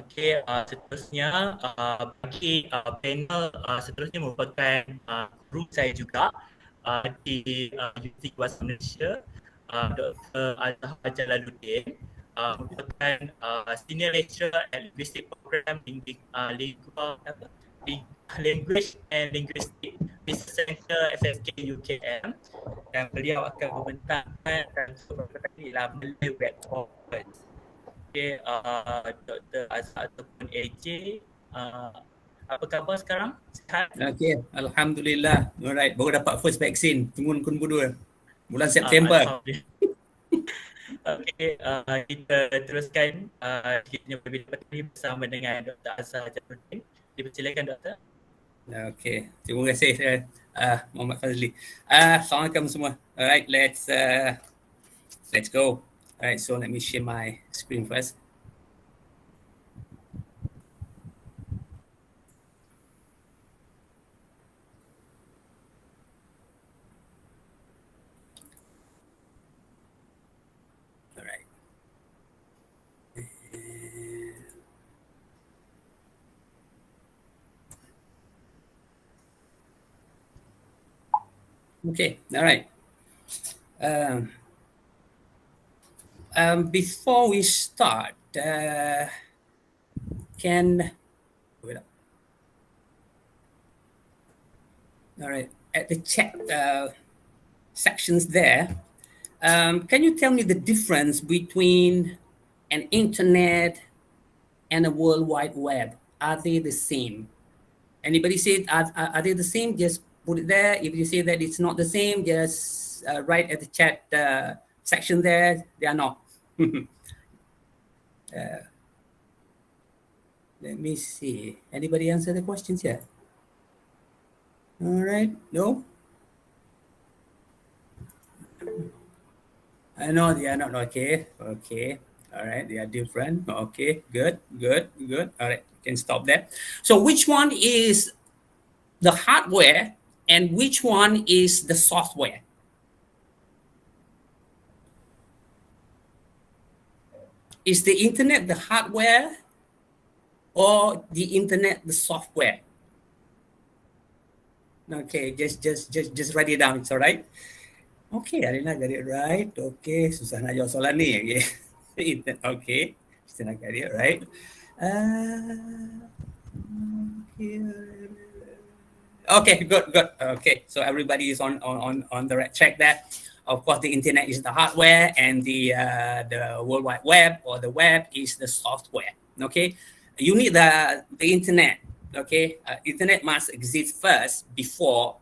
Okey, seterusnya bagi panel seterusnya merupakan guru saya juga di Universiti Kebangsaan Malaysia, Dr Azhar Jaludin, merupakan senior lecturer at Linguistic program Language and Linguistic Research Center FSSK UKM, dan beliau akan membentangkan dalam Malay Web Corpus. Okay, Dr. Azhar ataupun AJ, apa khabar sekarang? Sihat? Okay, Alhamdulillah. Alright, baru dapat first vaksin. Tunggu kedua. Bulan September. Alhamdulillah. Okay, kita teruskan kita punya perbincangan ini bersama dengan Dr. Azhar Jaludin. Dipersilakan Dr. Okay, terima kasih Muhammad Fazli. Assalamualaikum semua. Alright, let's go. Alright, so let me share my screen first. Alright. Okay, alright. Before we start, alright, at the chat sections there, can you tell me the difference between an internet and a World Wide Web? Are they the same? Anybody say are they the same? Just put it there. If you say that it's not the same, just write at the chat section there. They are not. Let me see. Anybody answer the questions here? All right. No? I know they are not. Okay. Okay. All right. They are different. Okay. Good. Good. Good. All right. You can stop there. So which one is the hardware and which one is the software? Is the internet the hardware or the internet the software? Okay, just write it down. It's all right. Okay, Arina got it right. Okay, susah nak jawab soalan ni. Okay, okay, Susana got it right. Okay, good. Okay, so everybody is on the right track there. Of course, the internet is the hardware, and the World Wide Web or the web is the software. Okay, you need the internet. Okay, internet must exist first before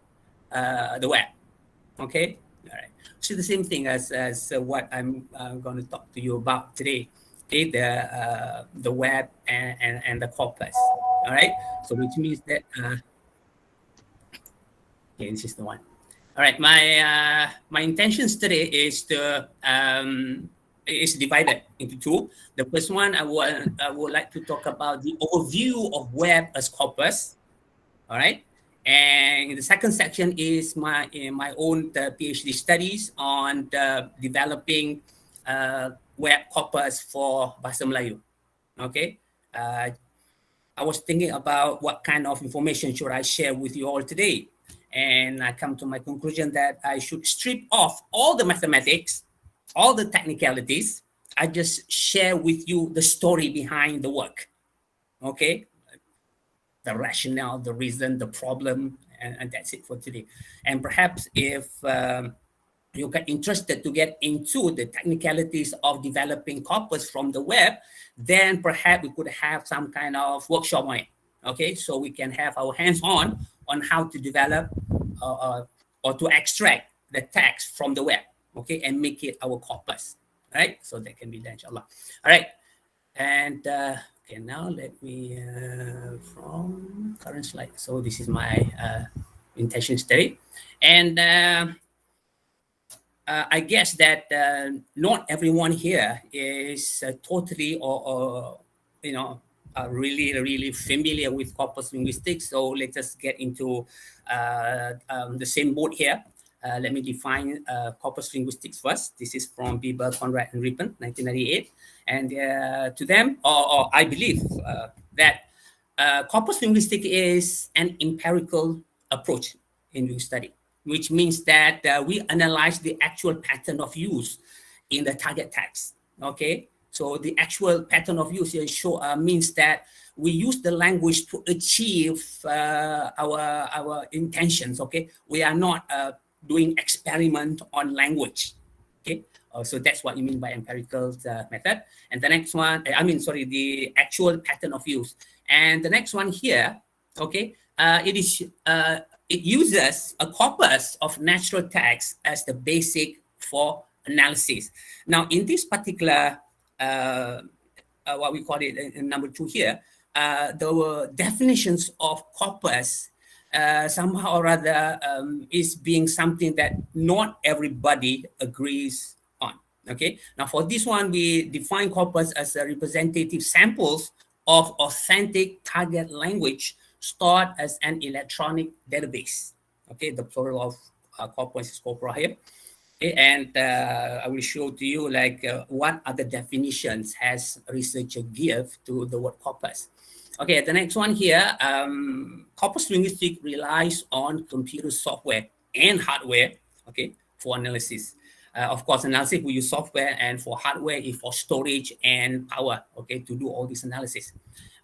the web. Okay, all right. So the same thing as what I'm going to talk to you about today. Okay, the web and the corpus. All right, so which means that okay, this is the one. All right, my intentions today is to is divided into two. The first one, I would like to talk about the overview of web as corpus. All right, and the second section is my own PhD studies on developing web corpus for Bahasa Melayu. Okay, I was thinking about what kind of information should I share with you all today. And I come to my conclusion that I should strip off all the mathematics, all the technicalities. I just share with you the story behind the work. Okay? The rationale, the reason, the problem, and that's it for today. And perhaps if you get interested to get into the technicalities of developing corpus from the web, then perhaps we could have some kind of workshop on it. Okay, so we can have our hands on how to develop or to extract the text from the web, okay, and make it our corpus, right? So that can be done, inshallah. All right, and okay, now let me from current slide. So this is my intention study, and I guess that not everyone here is totally or you know really familiar with corpus linguistics. So let's just get into the same boat here. let me define corpus linguistics first. This is from Bieber, Conrad, and Rippon, 1998. And to them, or I believe that corpus linguistic is an empirical approach in linguistic study, which means that we analyze the actual pattern of use in the target text. Okay, so the actual pattern of use here means that we use the language to achieve our intentions. Okay, we are not doing experiment on language. Okay, so that's what you mean by empirical method. And the next one, the actual pattern of use. And the next one here, okay, it uses a corpus of natural text as the basic for analysis. Now, in this particular, what we call it in number 2 here, the definitions of corpus somehow or other is being something that not everybody agrees on. Okay, now for this one, we define corpus as a representative samples of authentic target language stored as an electronic database. Okay, the plural of corpus is corpora here. Okay, and I will show to you like what other definitions has researcher give to the word corpus. Okay, the next one here, corpus linguistic relies on computer software and hardware, okay, for analysis. Of course, analysis we use software, and for hardware is for storage and power, okay, to do all this analysis.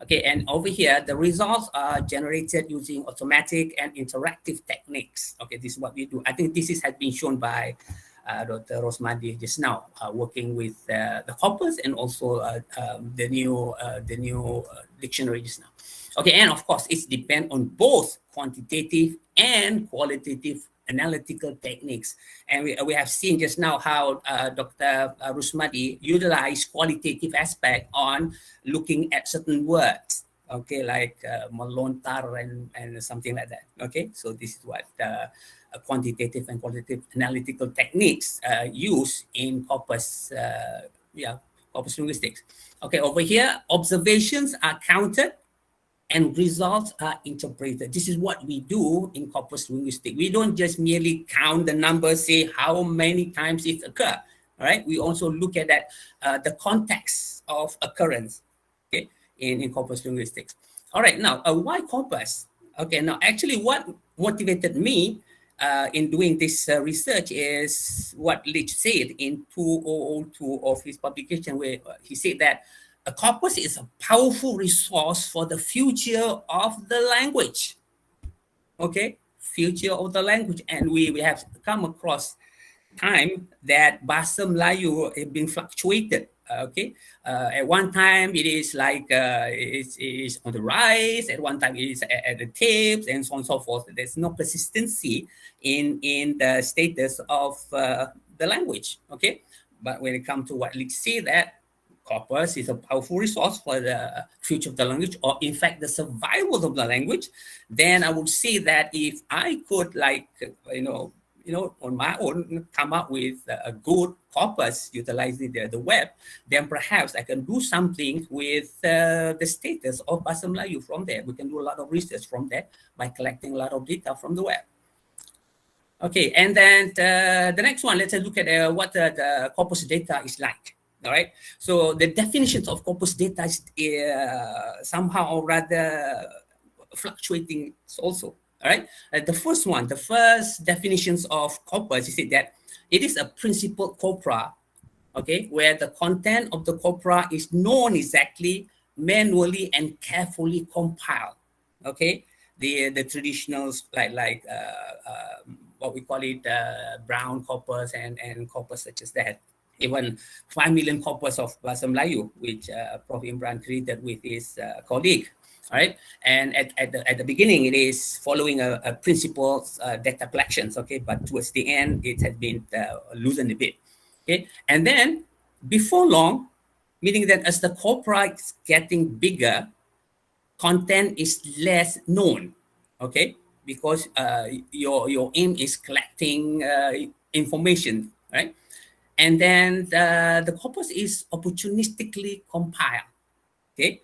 Okay, and over here, the results are generated using automatic and interactive techniques. Okay, this is what we do. I think this has been shown by Dr. Rosmadi just now, working with the corpus and also the new dictionary just now. Okay, and of course, it depends on both quantitative and qualitative analytical techniques. And we have seen just now how Dr. Rusmadi utilized qualitative aspect on looking at certain words, okay, like melontar and something like that. Okay, so this is what quantitative and qualitative analytical techniques used in corpus, corpus linguistics. Okay, over here, observations are counted and results are interpreted. This is what we do in corpus linguistics. We don't just merely count the numbers, say how many times it occurs. All right, we also look at that the context of occurrence, okay, in corpus linguistics. All right, now why corpus? Okay, now actually what motivated me in doing this research is what Leach said in 2002 of his publication, where he said that a corpus is a powerful resource for the future of the language. Okay, future of the language. And we have come across time that Bahasa Melayu has been fluctuated. Okay, at one time it is like it's on the rise. At one time it is at the tips, and so on and so forth. There's no consistency in the status of the language. Okay, but when it comes to what Leach said, that corpus is a powerful resource for the future of the language, or in fact the survival of the language, then I would say that if I could, like, on my own come up with a good corpus utilizing the web, then perhaps I can do something with the status of Bahasa Melayu from there. We can do a lot of research from there by collecting a lot of data from the web. Okay, and then the next one, let's look at what the corpus data is like. All right, so the definitions of corpus data is somehow or rather fluctuating also. All right, the first definitions of corpus is that it is a principal corpora, okay, where the content of the corpora is known exactly, manually and carefully compiled. Okay, the traditionals like what we call it brown corpus and corpus such as that. Even 5 million corpus of Bahasa Melayu, which Prof. Imran created with his colleague. All right, and at the beginning, it is following a principle data collections. Okay, but towards the end, it has been loosened a bit. Okay, and then before long, meaning that as the corpora is getting bigger, content is less known. Okay, because your aim is collecting information, right? And then the corpus is opportunistically compiled, okay?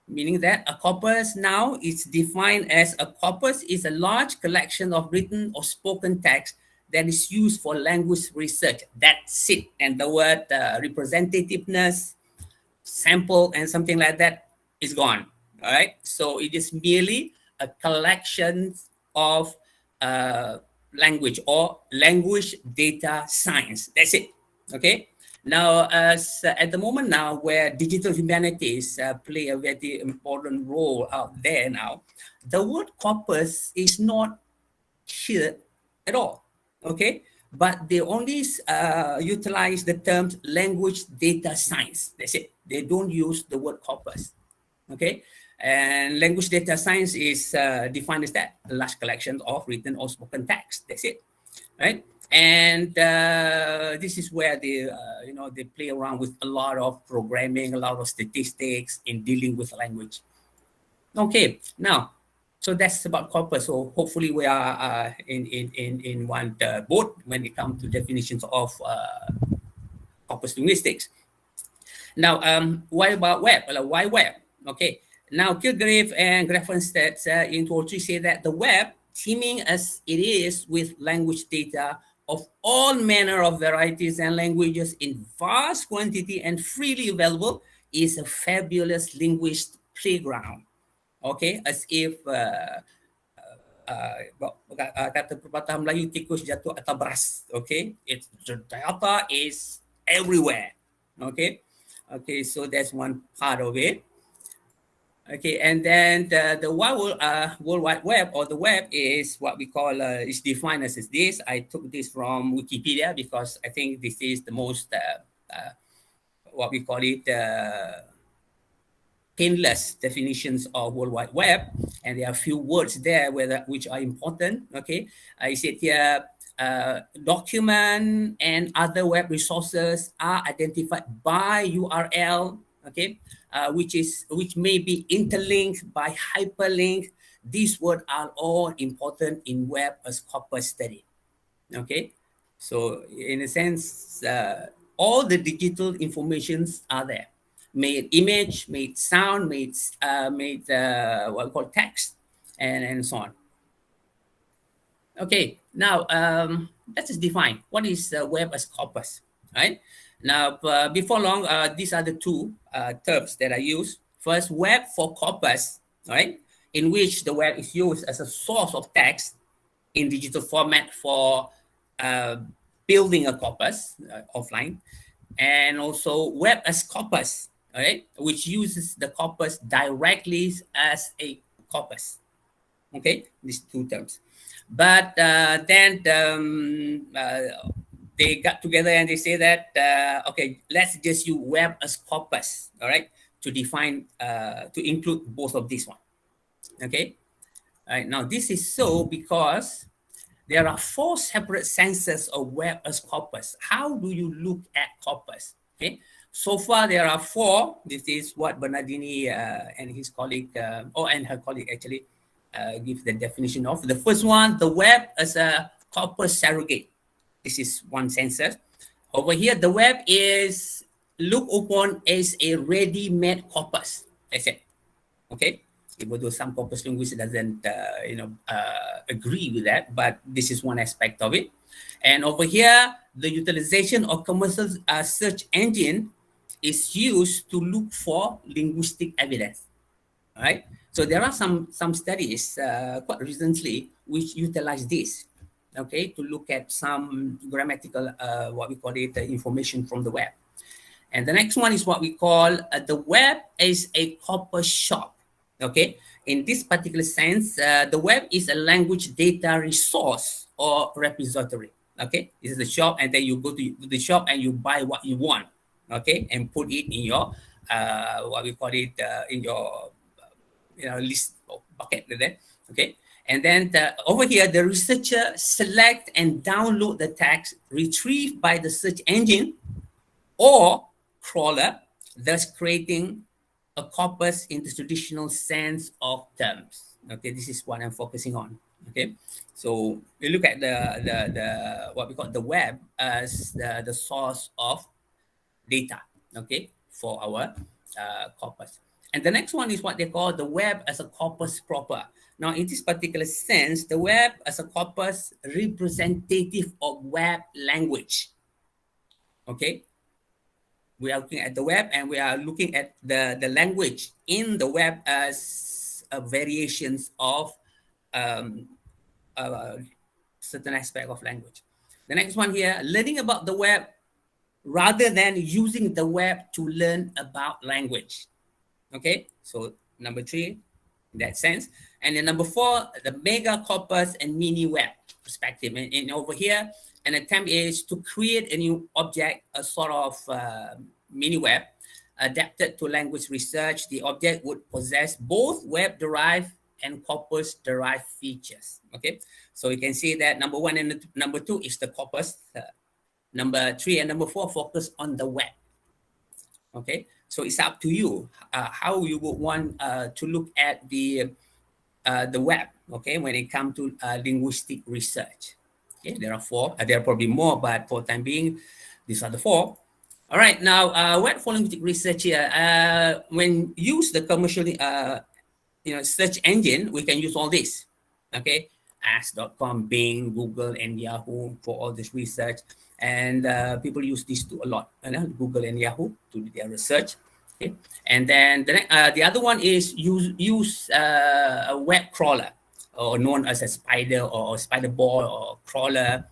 Meaning that a corpus now is defined as a corpus is a large collection of written or spoken text that is used for language research. That's it. And the word representativeness, sample, and something like that is gone. All right. So it is merely a collection of language or language data science. That's it. Okay. Now, as at the moment now, where digital humanities play a very important role out there now, the word corpus is not here at all. Okay, but they only utilize the terms language data science. That's it. They don't use the word corpus. Okay, and language data science is defined as that, a large collection of written or spoken text. That's it, right? And this is where they, they play around with a lot of programming, a lot of statistics in dealing with language. Okay, now, so that's about corpus. So hopefully we are in one boat when it comes to definitions of corpus linguistics. Now, what about web? Well, why web? Okay. Now, Kilgrave and Grafenstedt in 2003 say that the web, teeming as it is with language data of all manner of varieties and languages in vast quantity and freely available, is a fabulous linguist playground. Okay, as if kata pepatah Melayu, tikus jatuh atas beras. Okay, it's the data is everywhere. Okay, so that's one part of it. Okay, and then the World Wide Web, or the web, is what we call is defined as this. I took this from Wikipedia because I think this is the most what we call it painless definitions of World Wide Web, and there are a few words there which are important. Okay, I said here, document and other web resources are identified by URL. Okay, which may be interlinked by hyperlink. These words are all important in web as corpus study. Okay, so in a sense, all the digital informations are there. Made image, made sound, made what we call text, and so on. Okay, now let's just define what is web as corpus, right? Now, before long, these are the two terms that I use. First, web for corpus, right? In which the web is used as a source of text in digital format for building a corpus offline, and also web as corpus, right, which uses the corpus directly as a corpus. Okay, these two terms. But then they got together and they say that okay, let's just use web as corpus, all right, to define to include both of these one. Okay, all right. Now this is so because there are 4 separate senses of web as corpus. How do you look at corpus? Okay, so far there are 4. This is what Bernardini and his colleague, and her colleague actually give the definition of. The first one, the web as a corpus surrogate. This is one sense. Over here, the web is looked upon as a ready-made corpus. That's it. Okay. Even though some corpus linguists doesn't, agree with that, but this is one aspect of it. And over here, the utilization of commercial search engine is used to look for linguistic evidence. All right. So there are some studies quite recently which utilize this, okay, to look at some grammatical, what we call it, information from the web. And the next one is what we call the web is a corpus shop. Okay, in this particular sense, the web is a language data resource or repository. Okay, this is the shop, and then you go to the shop and you buy what you want. Okay, and put it in your what we call it in your list or bucket there. Okay, and then over here, the researcher select and download the text retrieved by the search engine or crawler, thus creating a corpus in the traditional sense of terms. Okay, this is what I'm focusing on. Okay, so we look at the what we call the web as the source of data. Okay, for our corpus. And the next one is what they call the web as a corpus proper. Now, in this particular sense, the web as a corpus representative of web language. Okay, we are looking at the web and we are looking at the language in the web as variations of um, certain aspect of language. The next one here, learning about the web rather than using the web to learn about language. Okay, so number 3, in that sense. And then number 4, the mega corpus and mini web perspective. And over here, an attempt is to create a new object, a sort of mini web adapted to language research. The object would possess both web-derived and corpus-derived features. Okay, so you can see that number 1 and number 2 is the corpus. Number 3 and number 4 focus on the web. Okay, so it's up to you how you would want to look at the web. Okay, when it comes to linguistic research. Okay, there are 4. There are probably more, but for the time being, these are the 4. All right, now web for linguistic research here. When use the commercial search engine, we can use all this. Okay, ask.com, Bing, Google, and Yahoo for all this research. And people use these two a lot, Google and Yahoo, to do their research. Okay, and then the other one is use a web crawler, or known as a spider or spider ball or crawler,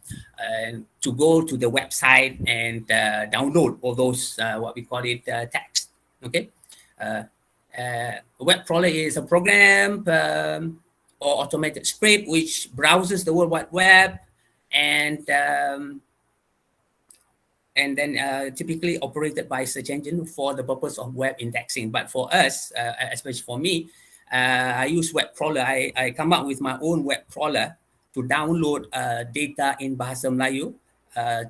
to go to the website and download all those what we call it text. Okay, a web crawler is a program or automated script which browses the World Wide Web and then typically operated by search engine for the purpose of web indexing. But for us, especially for me, I use web crawler. I come up with my own web crawler to download data in Bahasa Melayu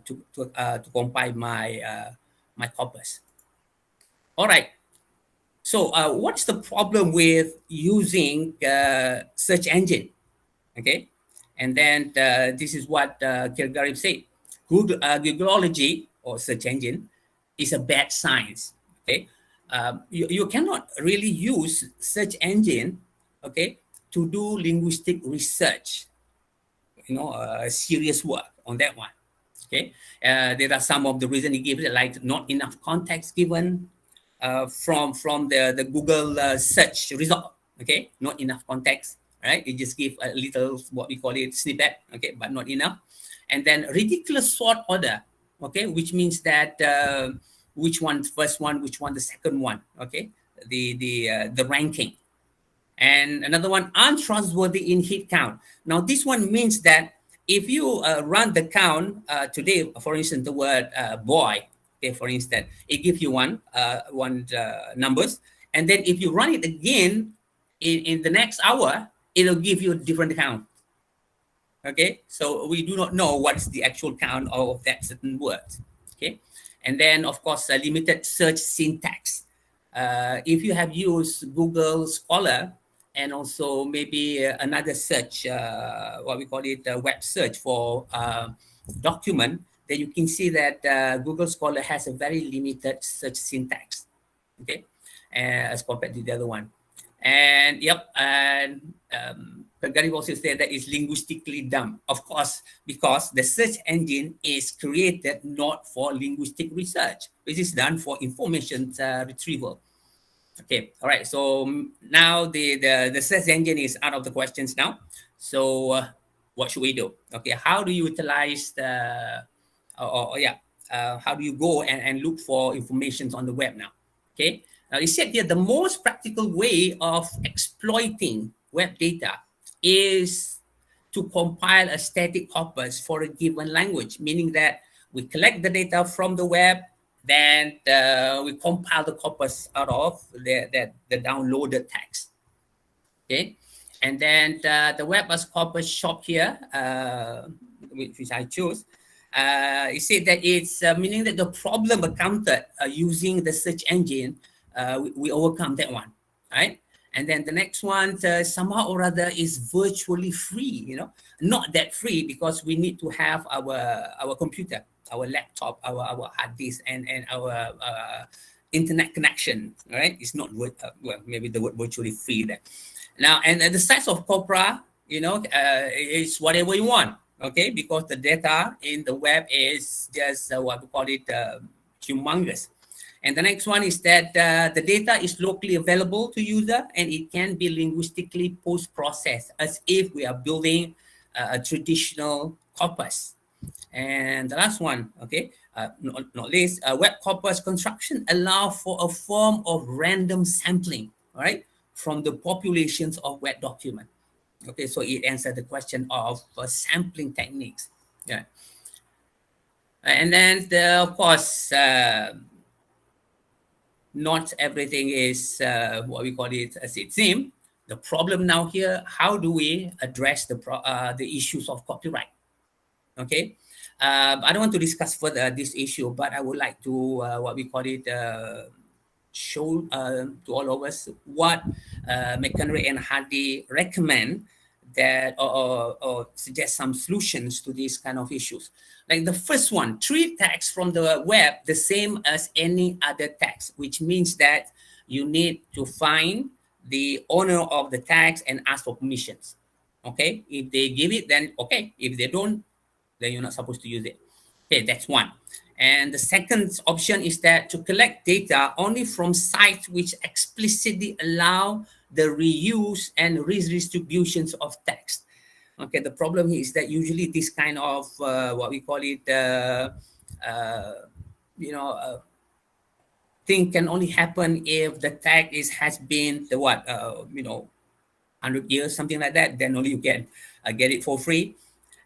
to compile my corpus. All right. So what's the problem with using search engine? Okay. And then this is what Kirgarib said. Googleology, or search engine, is a bad science. Okay, you cannot really use search engine, okay, to do linguistic research. Serious work on that one. Okay, there are some of the reasons he gives it, like not enough context given from the Google search result. Okay, not enough context. Right, it just give a little what we call it snippet. Okay, but not enough. And then ridiculous sort order, okay, which means that which one first one, which one the second one, okay, the ranking. And another one, untrustworthy in hit count. Now this one means that if you run the count today, for instance, the word boy, okay, for instance, it gives you one numbers, and then if you run it again in the next hour, it'll give you a different count. Okay, so we do not know what is the actual count of that certain word. Okay, and then of course a limited search syntax. If you have used Google Scholar and also maybe another search, what we call it, web search for document, then you can see that Google Scholar has a very limited search syntax. Okay, as compared to the other one. And Garib also said that it's linguistically dumb. Of course, because the search engine is created not for linguistic research. It is done for information retrieval. Okay, all right. So now the search engine is out of the questions now. So what should we do? Okay, how do you utilize how do you go and look for information on the web now? Okay, now it said here the most practical way of exploiting web data is to compile a static corpus for a given language, meaning that we collect the data from the web, then we compile the corpus out of the downloaded text. Okay, and then the web as corpus shop here, which I chose, it said that it's meaning that the problem encountered using the search engine, we overcome that one, right? And then the next one, somehow or other, is virtually free. Not that free because we need to have our computer, our laptop, our hard disk, and our internet connection. Right? It's not maybe the word virtually free there. Now, and the size of corpora, is whatever you want, okay? Because the data in the web is just what we call it humongous. And the next one is that the data is locally available to user and it can be linguistically post-processed as if we are building a traditional corpus. And the last one, okay, not least, web corpus construction allow for a form of random sampling, right, from the populations of web document. Okay, so it answers the question of sampling techniques. Yeah, and then of course, not everything is what we call it as it seems. The problem now here, how do we address the issues of copyright? Okay, I don't want to discuss further this issue, but I would like to what we call it show to all of us what McHenry and Hardy recommend that or suggest some solutions to these kind of issues. Like the first one, treat text from the web the same as any other text, which means that you need to find the owner of the text and ask for permissions. Okay, if they give it, then okay. If they don't, then you're not supposed to use it. Okay, that's one. And the second option is that to collect data only from sites which explicitly allow the reuse and redistributions of text. Okay, the problem here is that usually this kind of what we call it, thing can only happen if the tag has been the 100 years, something like that. Then only you can get it for free.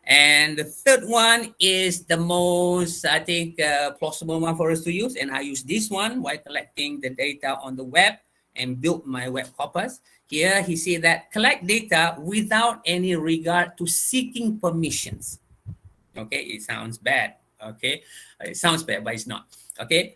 And the third one is the most, I think, plausible one for us to use. And I use this one while collecting the data on the web and build my web corpus. Here he said that collect data without any regard to seeking permissions. Okay, it sounds bad. Okay, it sounds bad, but it's not. Okay,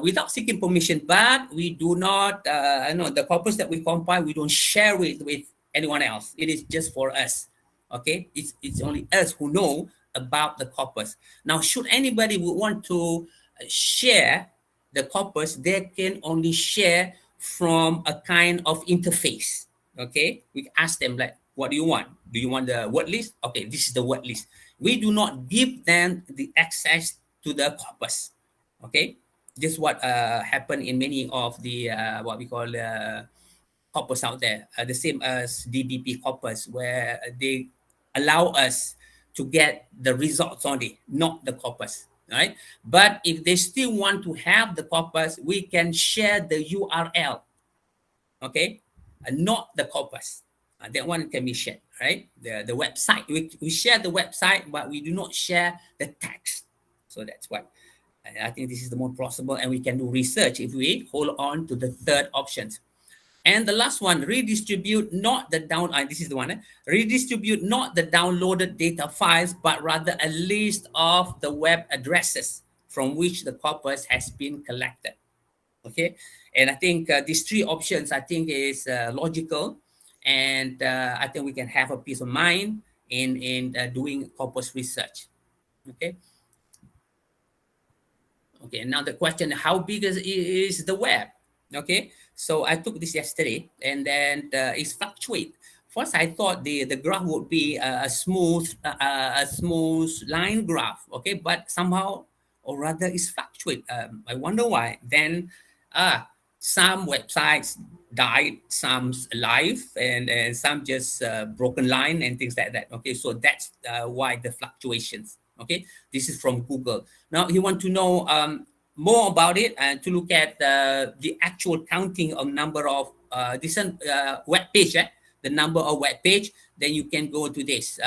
without seeking permission, but we do not, the corpus that we compile, we don't share it with anyone else. It is just for us. Okay, it's only us who know about the corpus. Now, should anybody would want to share the corpus, they can only share from a kind of interface. Okay, we ask them like, what do you want? Do you want the word list? Okay, this is the word list. We do not give them the access to the corpus. Okay, this is what happened in many of the what we call corpus out there, the same as DBP corpus, where they allow us to get the results only, not the corpus, right? But if they still want to have the corpus, we can share the URL, okay, not the corpus. That one can be shared, right? The website, we share the website, but we do not share the text. So that's why I think this is the more plausible, and we can do research if we hold on to the third options. And the last one, redistribute not the this is the one, redistribute not the downloaded data files, but rather a list of the web addresses from which the corpus has been collected. Okay, and I think these three options, I think, is logical, and I think we can have a peace of mind in doing corpus research. Okay. Okay, now the question, how big is the web? Okay, so I took this yesterday, and then it's fluctuate. First, I thought the graph would be a smooth line graph. Okay, but somehow, or rather, it's fluctuate. I wonder why. Then, some websites died, some alive, and some just broken line and things like that. Okay, so that's why the fluctuations. Okay, this is from Google. Now, you want to know more about it and to look at the actual counting of number of different web page, the number of web page, then you can go to this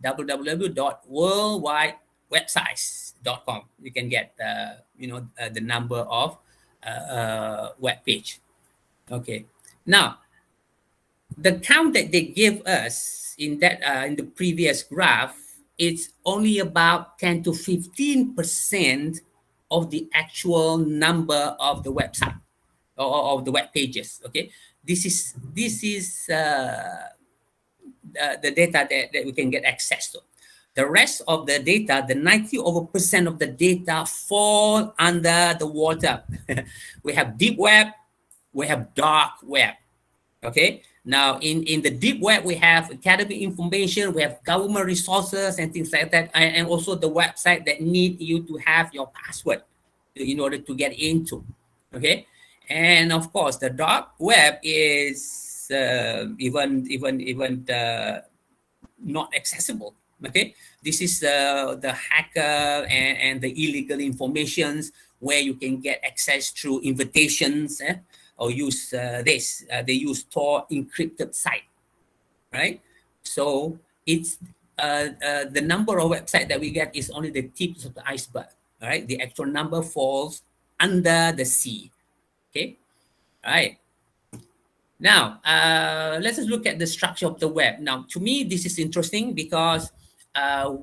www.worldwidewebsites.com. You can get the number of web page. Okay, now the count that they give us in that in the previous graph, it's only about 10 to 15% of the actual number of the website or of the web pages. Okay, this is the data that we can get access to. The rest of the data, the 90% of the data fall under the water. We have deep web, we have dark web. Okay, Now, in the deep web, we have academic information, we have government resources and things like that, and also the website that need you to have your password in order to get into. Okay, and of course, the dark web is even not accessible. Okay, this is the hacker and the illegal informations where you can get access through invitations, or use they use Tor encrypted site, right? So it's the number of website that we get is only the tips of the iceberg. All right, the actual number falls under the sea. Okay, all right. Now, let's just look at the structure of the web. Now, to me, this is interesting because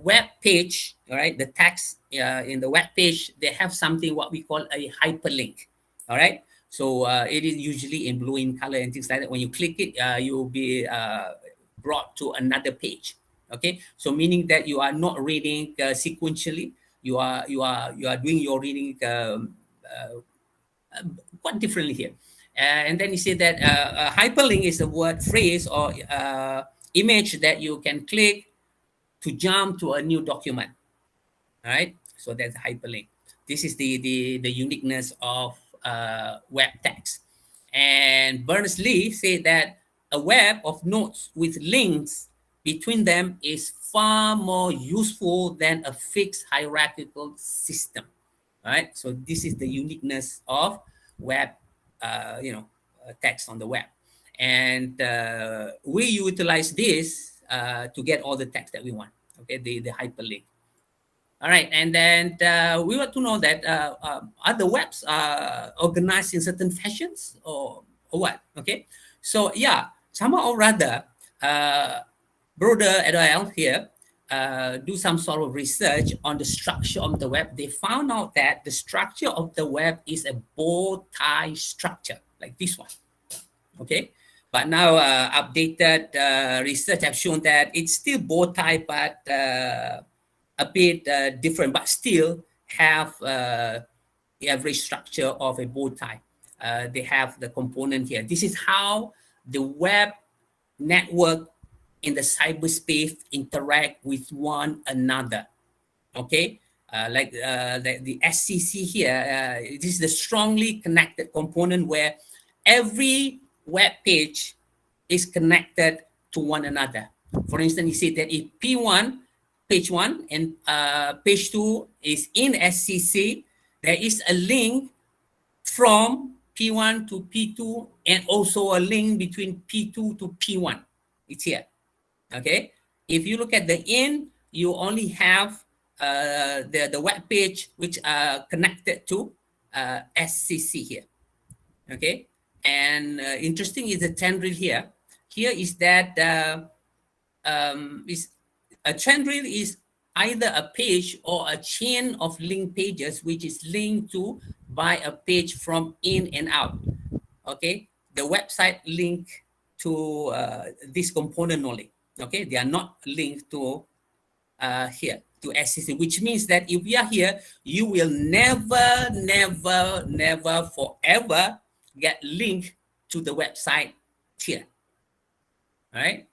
web page, all right, the text in the web page, they have something what we call a hyperlink, all right? So it is usually in blue in color and things like that. When you click it, you'll be brought to another page, okay? So meaning that you are not reading sequentially, you are doing your reading quite differently here. And then you see that a hyperlink is a word, phrase, or image that you can click to jump to a new document. All right, so that's a hyperlink. This is the uniqueness of web text. And Berners-Lee said that a web of nodes with links between them is far more useful than a fixed hierarchical system. All right, so this is the uniqueness of web, text on the web, and we utilize this to get all the text that we want. Okay, the hyperlink. All right, and then we want to know that are the webs organized in certain fashions or what? Okay, so yeah, somehow or rather, Broder et al. Here do some sort of research on the structure of the web. They found out that the structure of the web is a bow tie structure, like this one. Okay, but now updated research have shown that it's still bow tie, but a bit different, but still have the average structure of a bow tie. They have the component here. This is how the web network in the cyberspace interact with one another. Okay, like the SCC here, this is the strongly connected component where every web page is connected to one another. For instance, you see that if P1, page 1 and page 2 is in SCC, there is a link from P1 to P2 and also a link between P2 to P1. It's here. Okay, if you look at the in, you only have the web page which are connected to SCC here. Okay, and interesting is the tendril here. Here is that is a tendril is either a page or a chain of linked pages which is linked to by a page from in and out. Okay, the website link to this component only. Okay, they are not linked to here to SCC, which means that if you are here, you will never forever get linked to the website here. All right,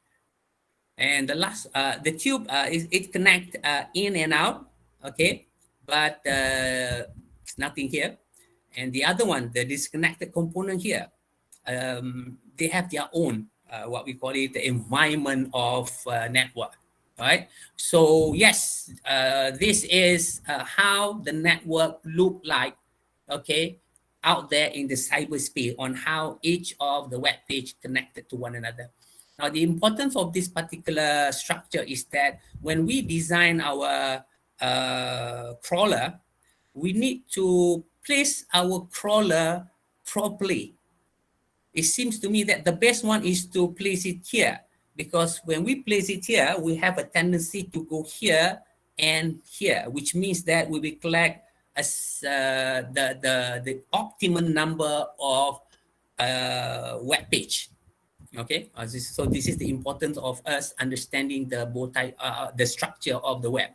and the last the tube is it connect in and out. Okay, but it's nothing here. And the other one, the disconnected component here, they have their own what we call it the environment of network. Right, so yes, this is how the network look like, okay, out there in the cyberspace, on how each of the web page connected to one another. Now, the importance of this particular structure is that when we design our crawler, we need to place our crawler properly. It seems to me that the best one is to place it here, because when we place it here, we have a tendency to go here and here, which means that we will collect as the optimum number of web page. Okay, so this is the importance of us understanding the bow tie, the structure of the web.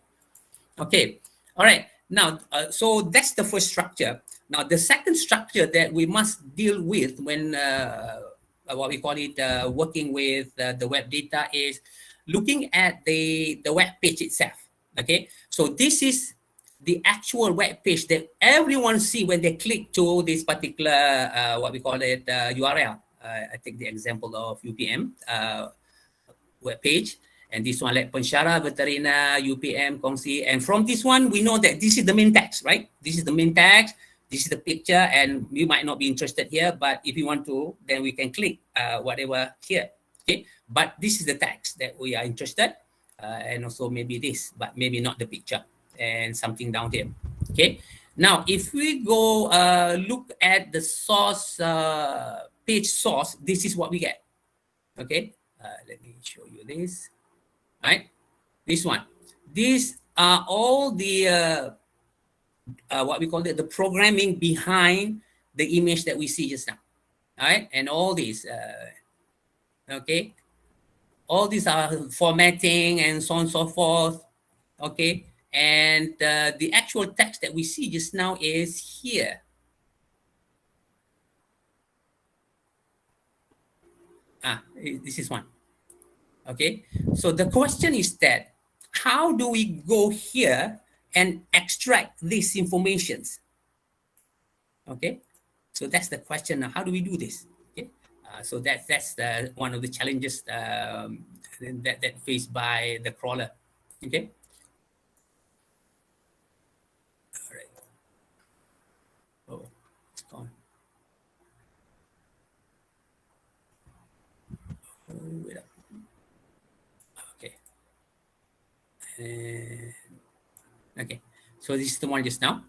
Okay, all right. Now, so that's the first structure. Now, the second structure that we must deal with when what we call it, working with the web data is looking at the web page itself. Okay, so this is the actual web page that everyone see when they click to this particular what we call it URL. I take the example of UPM web page, and this one like pensyarah veterina UPM kongsi, and from this one we know that this is the main text, right? This is the main text. This is the picture, and you might not be interested here, but if you want to, then we can click whatever here. Okay, but this is the text that we are interested, and also maybe this, but maybe not the picture and something down here. Okay, now if we go look at the source page source, this is what we get. Okay, let me show you this. Right, this one. These are all the what we call it, the programming behind the image that we see just now. All right, and all these, okay, all these are formatting and so on and so forth. Okay, and the actual text that we see just now is here. This is one. Okay, so the question is that how do we go here and extract these informations? Okay, so that's the question. How do we do this? Okay, so that's one of the challenges that faced by the crawler. Okay. All right. Oh, it's gone. Oh, wait up. Okay. Okay. So this is the one just now.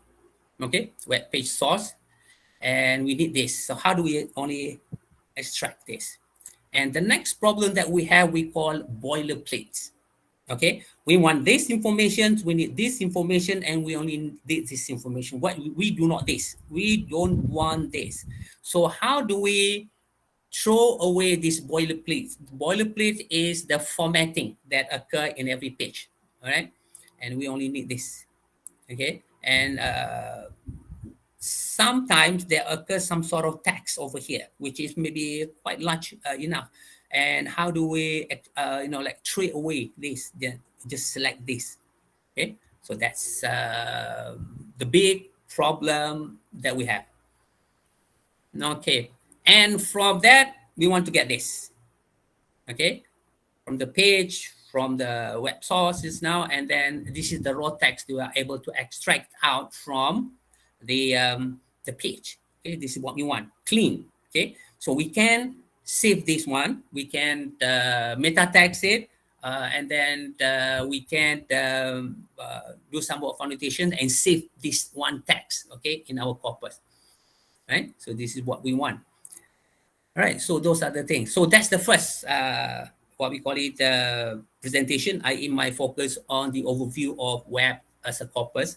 Okay, web page source, and we need this. So how do we only extract this? And the next problem that we have, we call boilerplates. Okay, we want this information, we need this information, and we only need this information. What we do not this, we don't want this. So how do we throw away this boilerplate? Boilerplate is the formatting that occur in every page. All right, and we only need this. Okay, and sometimes there occurs some sort of text over here, which is maybe quite large enough. And how do we, like throw away this? Just select this. Okay, so that's the big problem that we have. Okay, and from that we want to get this. Okay, from the page, from the web sources now, and then this is the raw text we are able to extract out from the page. Okay, this is what we want, clean. Okay, so we can save this one, we can meta text it, and then we can do some more annotation and save this one text, okay, in our corpus. Right, so this is what we want. All right, so those are the things. So that's the first what we call it presentation, i.e. my focus on the overview of web as a corpus.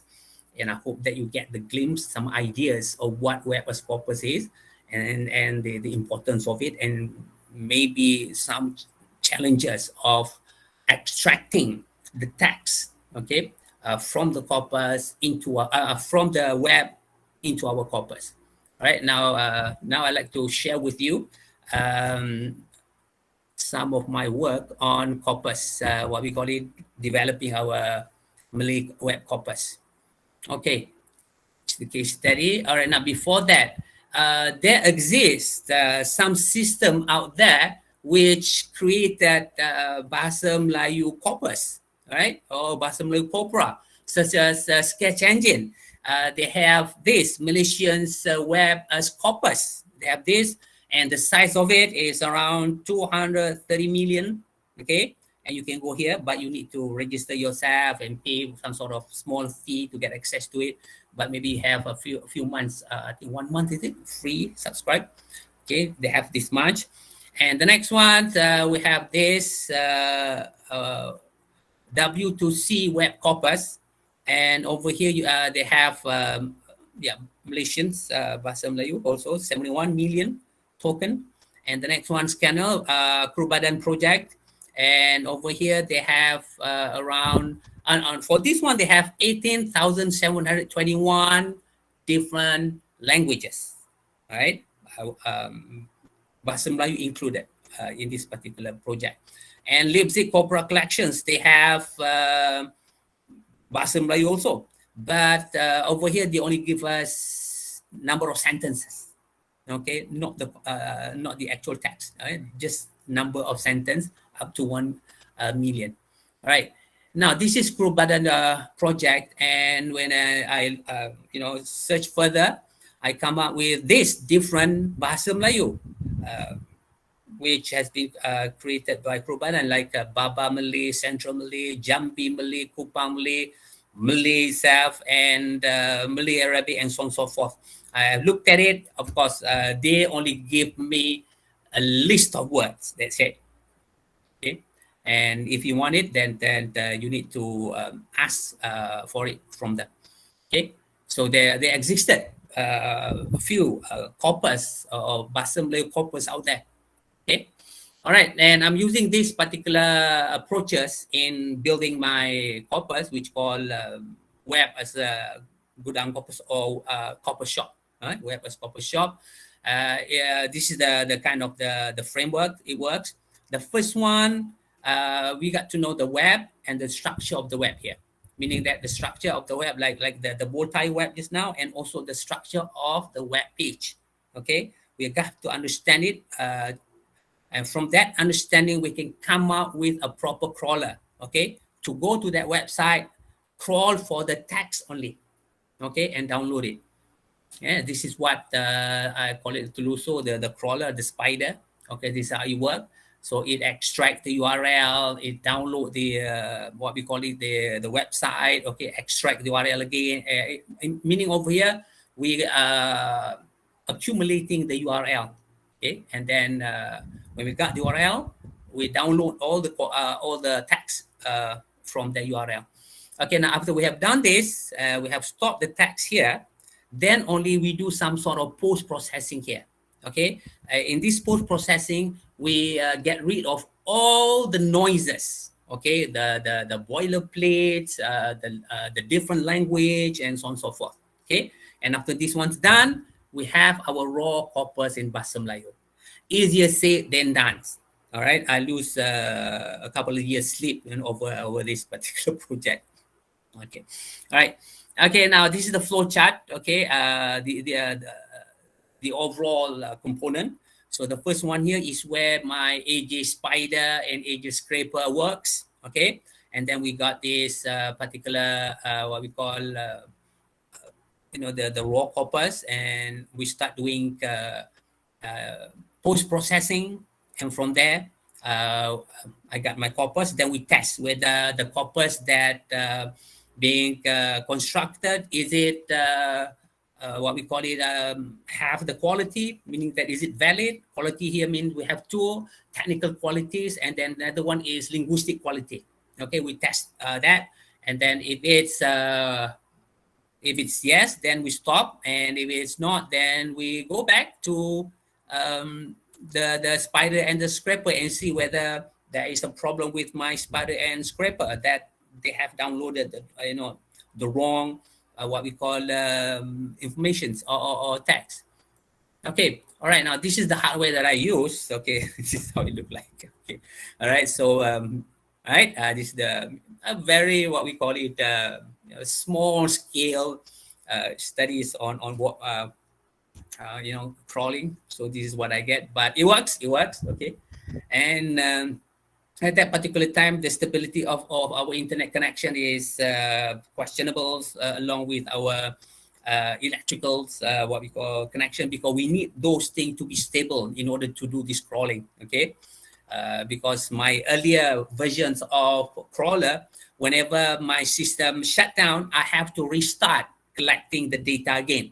And I hope that you get the glimpse, some ideas of what web as corpus is, and the importance of it, and maybe some challenges of extracting the text, okay, from the corpus into from the web into our corpus. All right, now I'd like to share with you some of my work on corpus, what we call it, developing our Malay Web Corpus. Okay, it's the case study. All right, now before that, there exists some system out there which created Bahasa Melayu Corpus, right, or Bahasa Melayu Corpora, such as Sketch Engine. They have this Malaysian's web as corpus. They have this, and the size of it is around 230 million. Okay, and you can go here, but you need to register yourself and pay some sort of small fee to get access to it. But maybe have a few months. I think 1 month, is it free? Subscribe. Okay, they have this much, and the next one we have this W2C web corpus. And over here, they have Malaysians, Bahasa Melayu also, 71 million token. And the next one, Scanner, Krubadan project. And over here, they have around, for this one, they have 18,721 different languages, right? Bahasa Melayu included in this particular project. And Linguistic corpora collections, they have Bahasa Melayu also. But over here, they only give us number of sentences. Okay, not the actual text, right? Just number of sentence up to 1 million. All right. Now this is Guru Badan project, and when I search further, I come up with this different Bahasa Melayu, which has been created by Guru Badan, like Baba Malay, Central Malay, Jambi Malay, Kupang Malay, Malay itself, and Malay Arabic, and so on and so forth. I looked at it. Of course, they only give me a list of words. That's it. Okay, and if you want it, then you need to ask for it from them. Okay, so there existed a few corpus or Bahasa Melayu corpus out there. Okay, all right, and I'm using these particular approaches in building my corpus, which call web as a gudang corpus or corpus shop. Right? Web as corpus shop. This is the kind of the framework it works. The first one, we got to know the web and the structure of the web here, meaning that the structure of the web, like the bow tie web just now, and also the structure of the web page. Okay, we got to understand it. And from that understanding, we can come up with a proper crawler, okay? To go to that website, crawl for the text only, okay? And download it. Yeah, this is what I call it Tuluso, the crawler, the spider. Okay, this is how it works. So it extracts the URL, it download the, what we call it, the website, okay? Extract the URL again. Meaning over here, we accumulating the URL, okay? And then when we got the URL, we download all the text from the URL. Okay, now after we have done this, we have stopped the text here, then only we do some sort of post-processing here. Okay, in this post-processing, we get rid of all the noises. Okay, the boilerplates, the different language, and so on and so forth. Okay, and after this one's done, we have our raw corpus in Bahasa Melayu. Easier said than done. All right, I lose a couple of years sleep over this particular project. Okay, all right. Okay, now this is the flow chart. Okay, the overall component. So the first one here is where my AJ spider and AJ scraper works. Okay, and then we got this particular what we call the raw corpus, and we start doing post-processing, and from there I got my corpus. Then we test whether the corpus that being constructed, is it what we call it have the quality, meaning that is it valid? Quality here means we have two technical qualities, and then the other one is linguistic quality. Okay, we test that, and then if it's yes, then we stop, and if it's not, then we go back to the spider and the scraper and see whether there is a problem with my spider and scraper, that they have downloaded the wrong what we call informations or text. Okay, all right, now this is the hardware that I use. Okay, this is how it look like. Okay, all right, so all right, this is the very what we call it small scale studies on what crawling. So this is what I get, but it works. Okay, and at that particular time, the stability of our internet connection is questionable, along with our electricals, what we call connection, because we need those things to be stable in order to do this crawling. Okay, because my earlier versions of crawler, whenever my system shut down, I have to restart collecting the data again.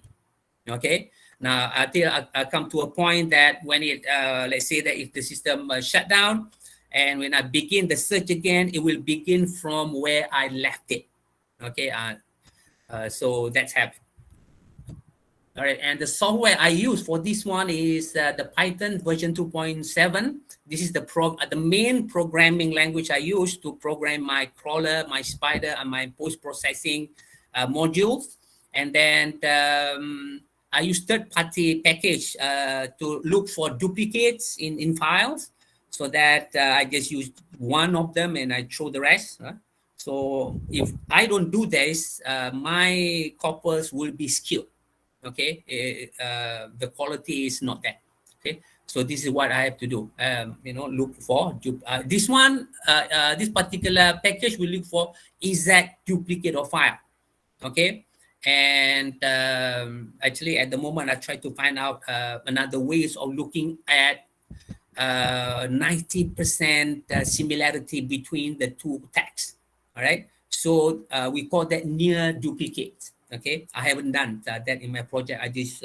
Okay, now until I come to a point that when it let's say that if the system shut down, and when I begin the search again, it will begin from where I left it. Okay, so that's happened. All right, and the software I use for this one is the Python version 2.7. This is the main programming language I use to program my crawler, my spider, and my post-processing modules. And then I use third-party package to look for duplicates in files, so that I just use one of them and I throw the rest. So if I don't do this, my corpus will be skewed. Okay, the quality is not there. Okay, so this is what I have to do. Look for this one. This particular package will look for exact duplicate of file. Okay, and actually at the moment I try to find out another ways of looking at 90% similarity between the two texts. All right, so we call that near duplicate. Okay, I haven't done that in my project. I just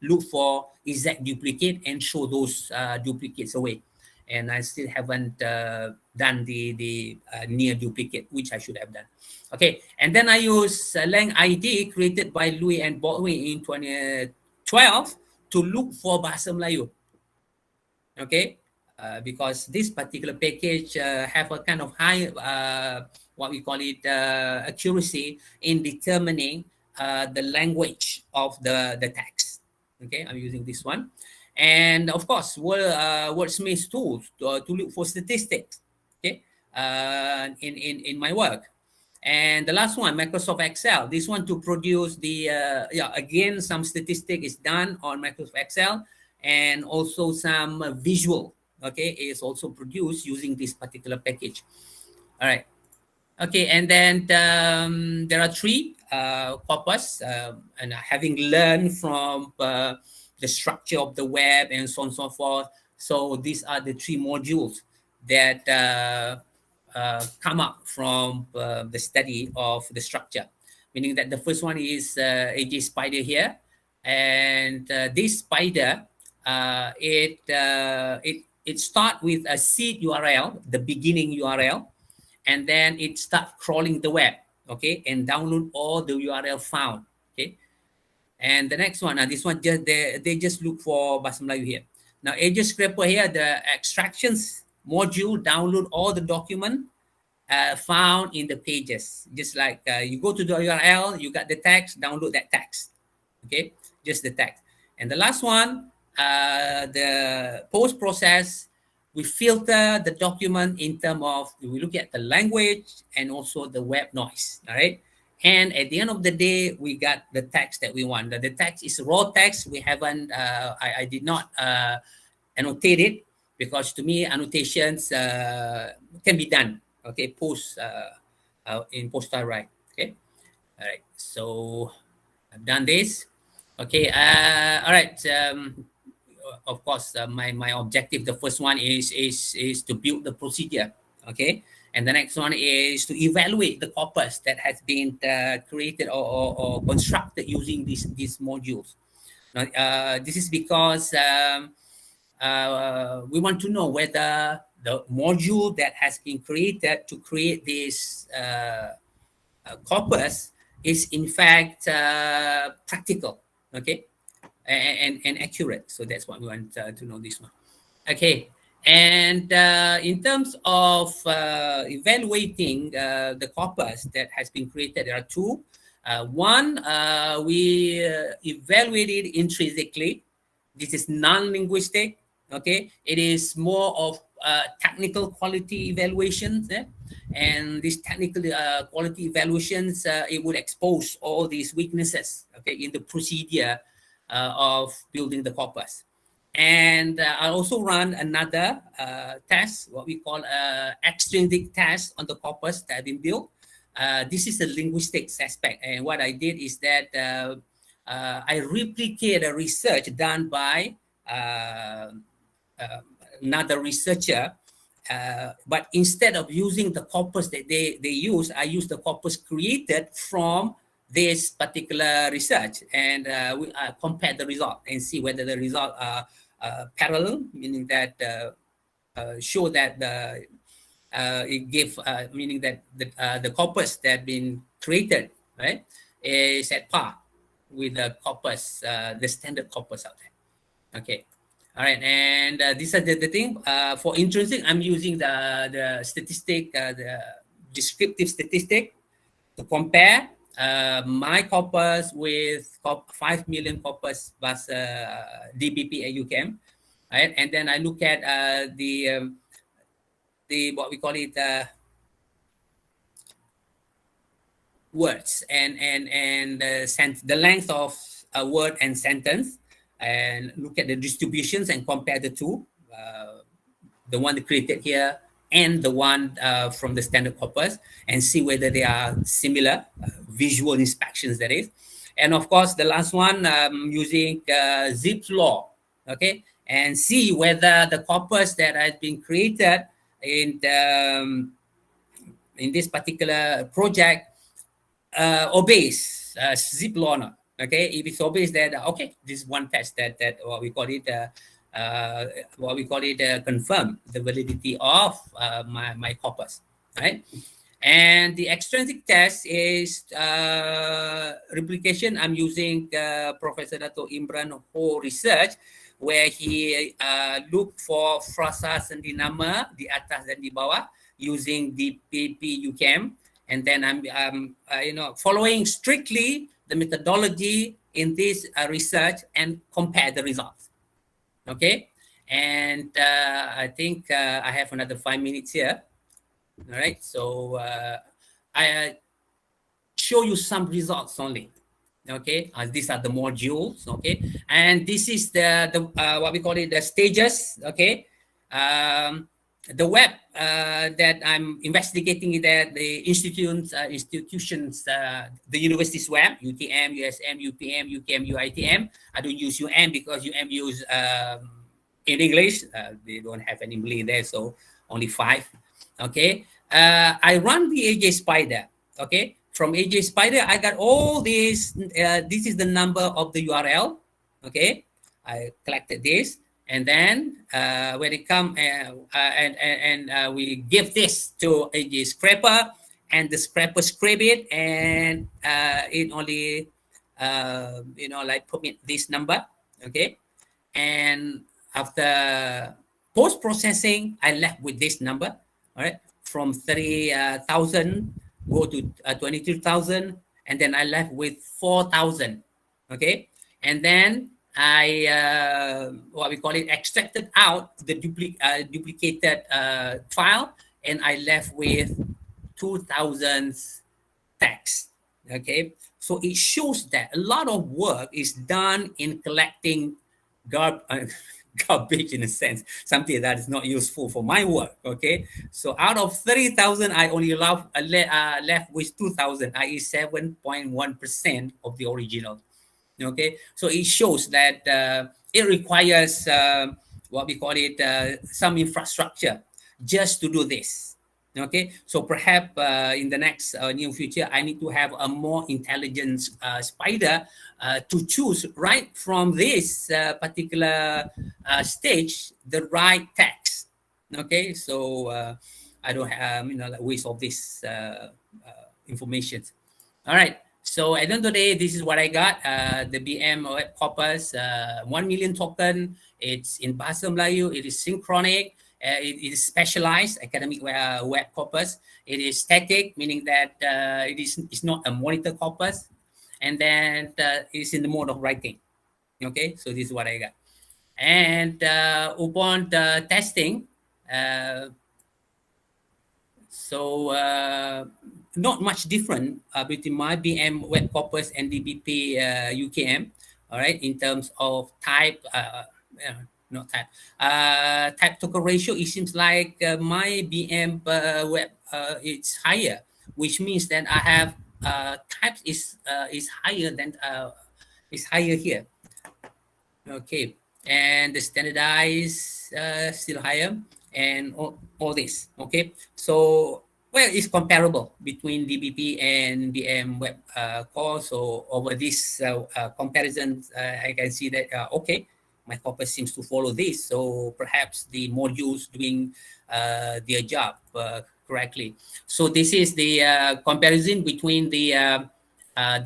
look for exact duplicate and show those duplicates away, and I still haven't done the near duplicate, which I should have done. Okay, and then I use lang ID created by Louis and Baldwin in 2012 to look for bahasa Melayu. Okay, because this particular package have a kind of high, what we call it, accuracy in determining the language of the text. Okay, I'm using this one. And of course, wordsmith tools to look for statistics. Okay, in my work. And the last one, Microsoft Excel. This one to produce the, again, some statistic is done on Microsoft Excel, and also some visual, okay, is also produced using this particular package. All right. Okay, and then there are three corpus, and having learned from the structure of the web and so on and so forth. So these are the three modules that come up from the study of the structure, meaning that the first one is AJ Spider here, and this spider it start with a seed URL, the beginning URL, and then it start crawling the web, okay, and download all the URL found, okay. And the next one, this one just they just look for bahasa Melayu here. Now AJ Scraper here, the extractions module download all the document found in the pages. Just like you go to the URL, you got the text, download that text. Okay, just the text. And the last one, the post process, we filter the document in terms of, we look at the language and also the web noise. All right. And at the end of the day, we got the text that we want. The text is raw text. We haven't, I did not annotate it, because to me, annotations can be done. Okay, in post write. Okay, all right. So I've done this. Okay, all right. Of course, my objective, the first one is to build the procedure. Okay, and the next one is to evaluate the corpus that has been created or constructed using these modules. Now, this is because we want to know whether the module that has been created to create this corpus is in fact practical, okay, and accurate. So that's what we want to know, this one. Okay, and in terms of evaluating the corpus that has been created, there are two. One, we evaluate it intrinsically. This is non-linguistic. Okay, it is more of technical quality evaluations, and these technical quality evaluations, it would expose all these weaknesses, okay, in the procedure of building the corpus. And I also run another test, what we call extrinsic test on the corpus that have been built. This is a linguistics aspect, and what I did is that I replicate a research done by another researcher, but instead of using the corpus that they use, I use the corpus created from this particular research, and we compare the result and see whether the result are parallel, meaning that show that it gave, meaning that the corpus that been created, right, is at par with the corpus, the standard corpus out there. Okay. All right, and these are the thing. For intrinsic, I'm using the statistic, the descriptive statistic to compare. my corpus with 5 million corpus plus DBP and UCAM, right? And then I look at the what we call it words and the length of a word and sentence, and look at the distributions and compare the two, the one created here and the one from the standard corpus, and see whether they are similar, visual inspections that is. And of course, the last one, using Zipf's law, okay, and see whether the corpus that has been created in in this particular project obeys zip law or not. Okay, if it obeys that, okay, this is one test that what we call it confirm the validity of my corpus, right? And the extrinsic test is replication. I'm using Professor Dato Imran Ho research, where he looked for frasa sendi nama di atas dan di bawah using the PPUCAM. And then I'm following strictly the methodology in this research and compare the results. Okay, and I think I have another 5 minutes here. All right, so I show you some results only. Okay, these are the modules. Okay, and this is the what we call it, the stages. Okay, the web that I'm investigating is that the institutions, the university's web, UTM, USM, UPM, UKM, UITM. I don't use UM because UM use in English. They don't have any Malay there, so only 5. Okay. I run the AJ Spider. Okay. From AJ Spider, I got all this. This is the number of the URL. Okay. I collected this. And then when it come and we give this to AJ Scraper, and the Scraper scrape it, and it only like permit this number. Okay. And after post processing, I left with this number. All right. From 30,000 go to 22,000, and then I left with 4,000. Okay. And then I what we call it, extracted out the duplicated file, and I left with 2,000 text. Okay, so it shows that a lot of work is done in collecting garbage, in a sense, something that is not useful for my work. Okay, so out of 30,000, I only left with 2,000, i.e. 7.1% of the original. Okay, so it shows that it requires what we call it, some infrastructure just to do this. Okay, so perhaps in the next near future, I need to have a more intelligent spider to choose right from this particular stage the right text. Okay, so I don't have like waste of this information. All right. So at the end of the day, this is what I got. The BM Web Corpus, 1 million token. It's in Bahasa Melayu. It is synchronic. It is specialized academic web corpus. It is static, meaning that it's not a monitor corpus. And then it's in the mode of writing. Okay, so this is what I got. And upon the testing, not much different between my BM Web Corpus and DBP UKM, all right, in terms of type, not type, type token ratio. It seems like my BM Web it's higher, which means that I have types is higher than is higher here. Okay, and the standardized still higher, and all this. Okay, so well, it's comparable between DBP and BM Web Core. So over this comparison, I can see that, okay, my corpus seems to follow this. So perhaps the modules doing their job correctly. So this is the comparison between the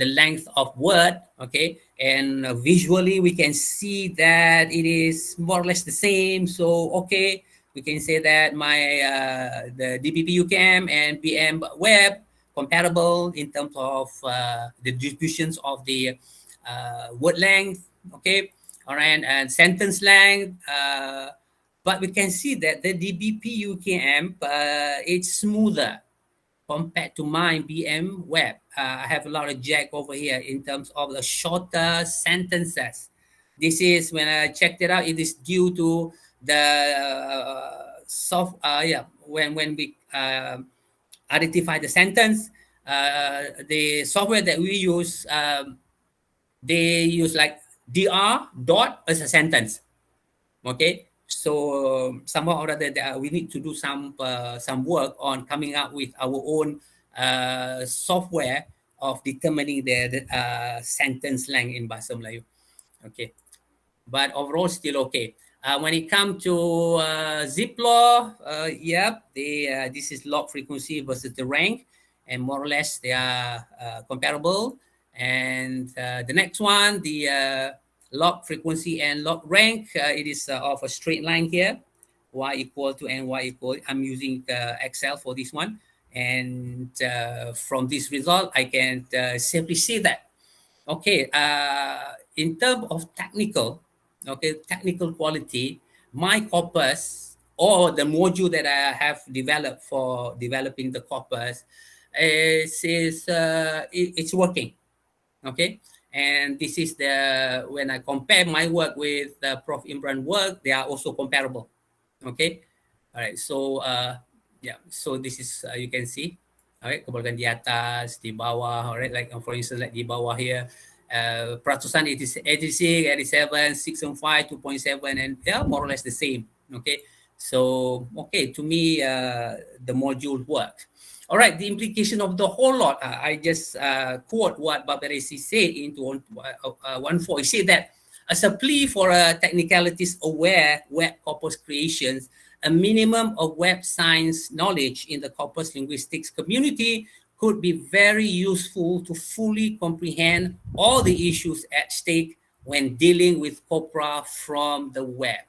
length of word, okay, and visually we can see that it is more or less the same. So okay, we can say that my the DBP UCAM and BM Web comparable in terms of the distributions of the word length, okay, all right, and sentence length. But we can see that the DBP UKM it's smoother compared to my BM web. I have a lot of jack over here in terms of the shorter sentences. This is when I checked it out. It is due to the when we identify the sentence, the software that we use, they use like dr dot as a sentence. Okay, so somehow or other we need to do some work on coming up with our own software of determining the sentence length in Bahasa Melayu. Okay, but overall still okay. When it comes to zip law, this is log frequency versus the rank, and more or less they are comparable. And the next one, the log frequency and log rank, it is of a straight line here, y equal to and y equal. I'm using Excel for this one, and from this result, I can simply see that. Okay, in terms of technical quality, my corpus or the module that I have developed for developing the corpus it's working. Okay, and this is the when I compare my work with Prof. Imran work, they are also comparable. Okay, all right. So so this is you can see. Alright, kemudian di atas, di bawah, alright, like for instance, like di bawah here, peratusan 86, 87, 6 and 5, 2.7, and they are more or less the same. Okay, so okay, to me, the module works. All right, the implication of the whole lot, I just quote what Babaresi said into 1.4. He said that as a plea for technicalities aware web corpus creations, a minimum of web science knowledge in the corpus linguistics community could be very useful to fully comprehend all the issues at stake when dealing with corpora from the web.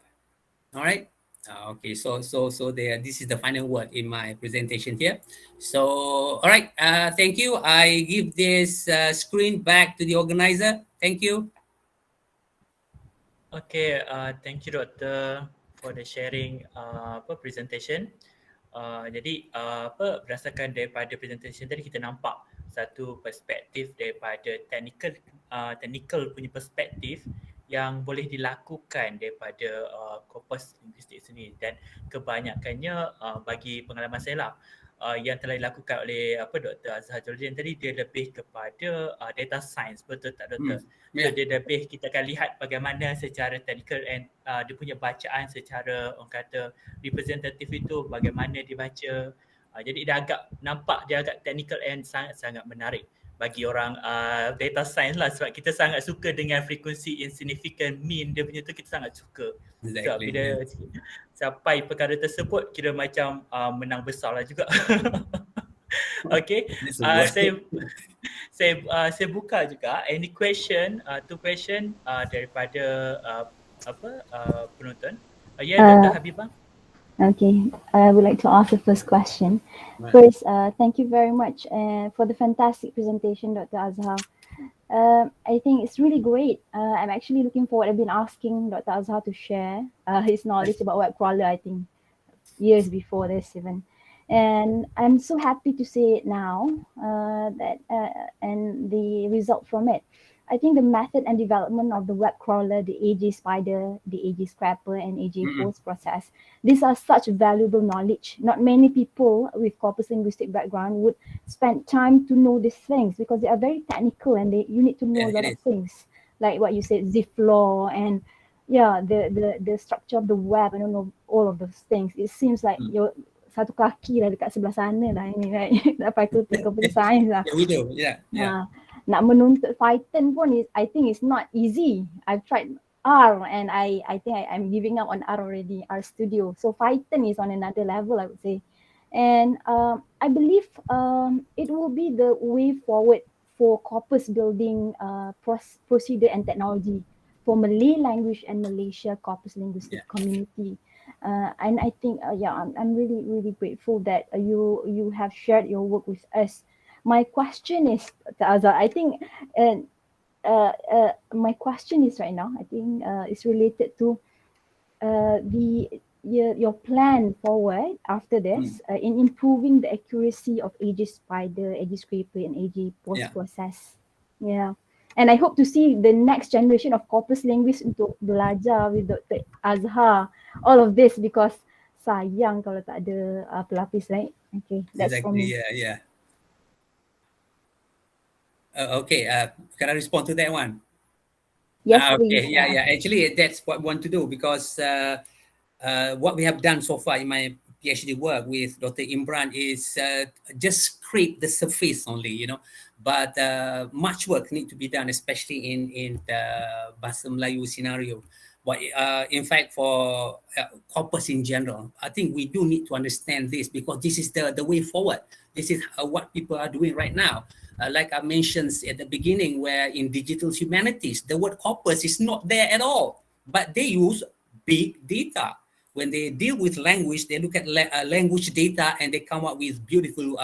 All right. Okay, so there. This is the final word in my presentation here. So, all right. Thank you. I give this screen back to the organizer. Thank you. Okay, thank you Doktor for the sharing presentation. Jadi berdasarkan daripada presentation tadi kita nampak satu perspektif daripada technical punya perspektif yang boleh dilakukan daripada korpus linguistik sendiri, dan kebanyakannya bagi pengalaman saya lah, yang telah dilakukan oleh Dr. Azhar Jaludin tadi, dia lebih kepada data science, betul tak Doktor? So dia lebih, kita akan lihat bagaimana secara technical and dia punya bacaan secara orang kata representative itu bagaimana dibaca. Jadi dia agak nampak, dia agak technical and sangat menarik bagi orang data science lah, sebab kita sangat suka dengan frekuensi insignificant mean dia punya tu, kita sangat suka. Exactly. Sebab bila sampai perkara tersebut kira macam menang besar lah juga. Okay, saya buka juga any question, two question daripada penonton. Dr. Habibah. Okay, I would like to ask the first question. Right. First, thank you very much for the fantastic presentation, Dr. Azhar. I think it's really great. I'm actually looking forward. I've been asking Dr. Azhar to share his knowledge about web crawler, I think years before this even. And I'm so happy to see it now and the result from it. I think the method and development of the web crawler, the AJ Spider, the AJ Scrapper, and AJ Post process, these are such valuable knowledge. Not many people with corpus linguistic background would spend time to know these things because they are very technical and you need to know a lot of things, like what you said, zip law and the structure of the web. I don't know all of those things. It seems like you're satu kaki lah dekat sebelah sana lah ini, right? Faculty Computer Science lah. Yeah, we do. Yeah. Nak menuntut Python pun I think it's not easy. I've tried R and I think I'm giving up on R already, R Studio. So Python is on another level, I would say. And I believe it will be the way forward for corpus building procedure and technology for Malay language and Malaysia corpus linguistic community. And I think I'm really grateful that you have shared your work with us. My question is, Azhar, I think my question is right now, I think it's related to your plan forward after this in improving the accuracy of AG Spider, AG Scraper, and AG Post Process. Yeah. And I hope to see the next generation of corpus linguists untuk belajar with Dr. Azhar all of this, because sayang kalau tak ada pelapis, right? Okay, that's for Exactly. me. Yeah. Okay. Can I respond to that one? Yes, Okay. please. Yeah. Actually, that's what we want to do, because what we have done so far in my PhD work with Dr. Imran is just scrape the surface only, but much work need to be done, especially in the Bahasa Melayu scenario. But in fact, for corpus in general, I think we do need to understand this, because this is the way forward. This is what people are doing right now. Like I mentioned at the beginning, where in digital humanities, the word corpus is not there at all, but they use big data. When they deal with language, they look at language data and they come up with beautiful,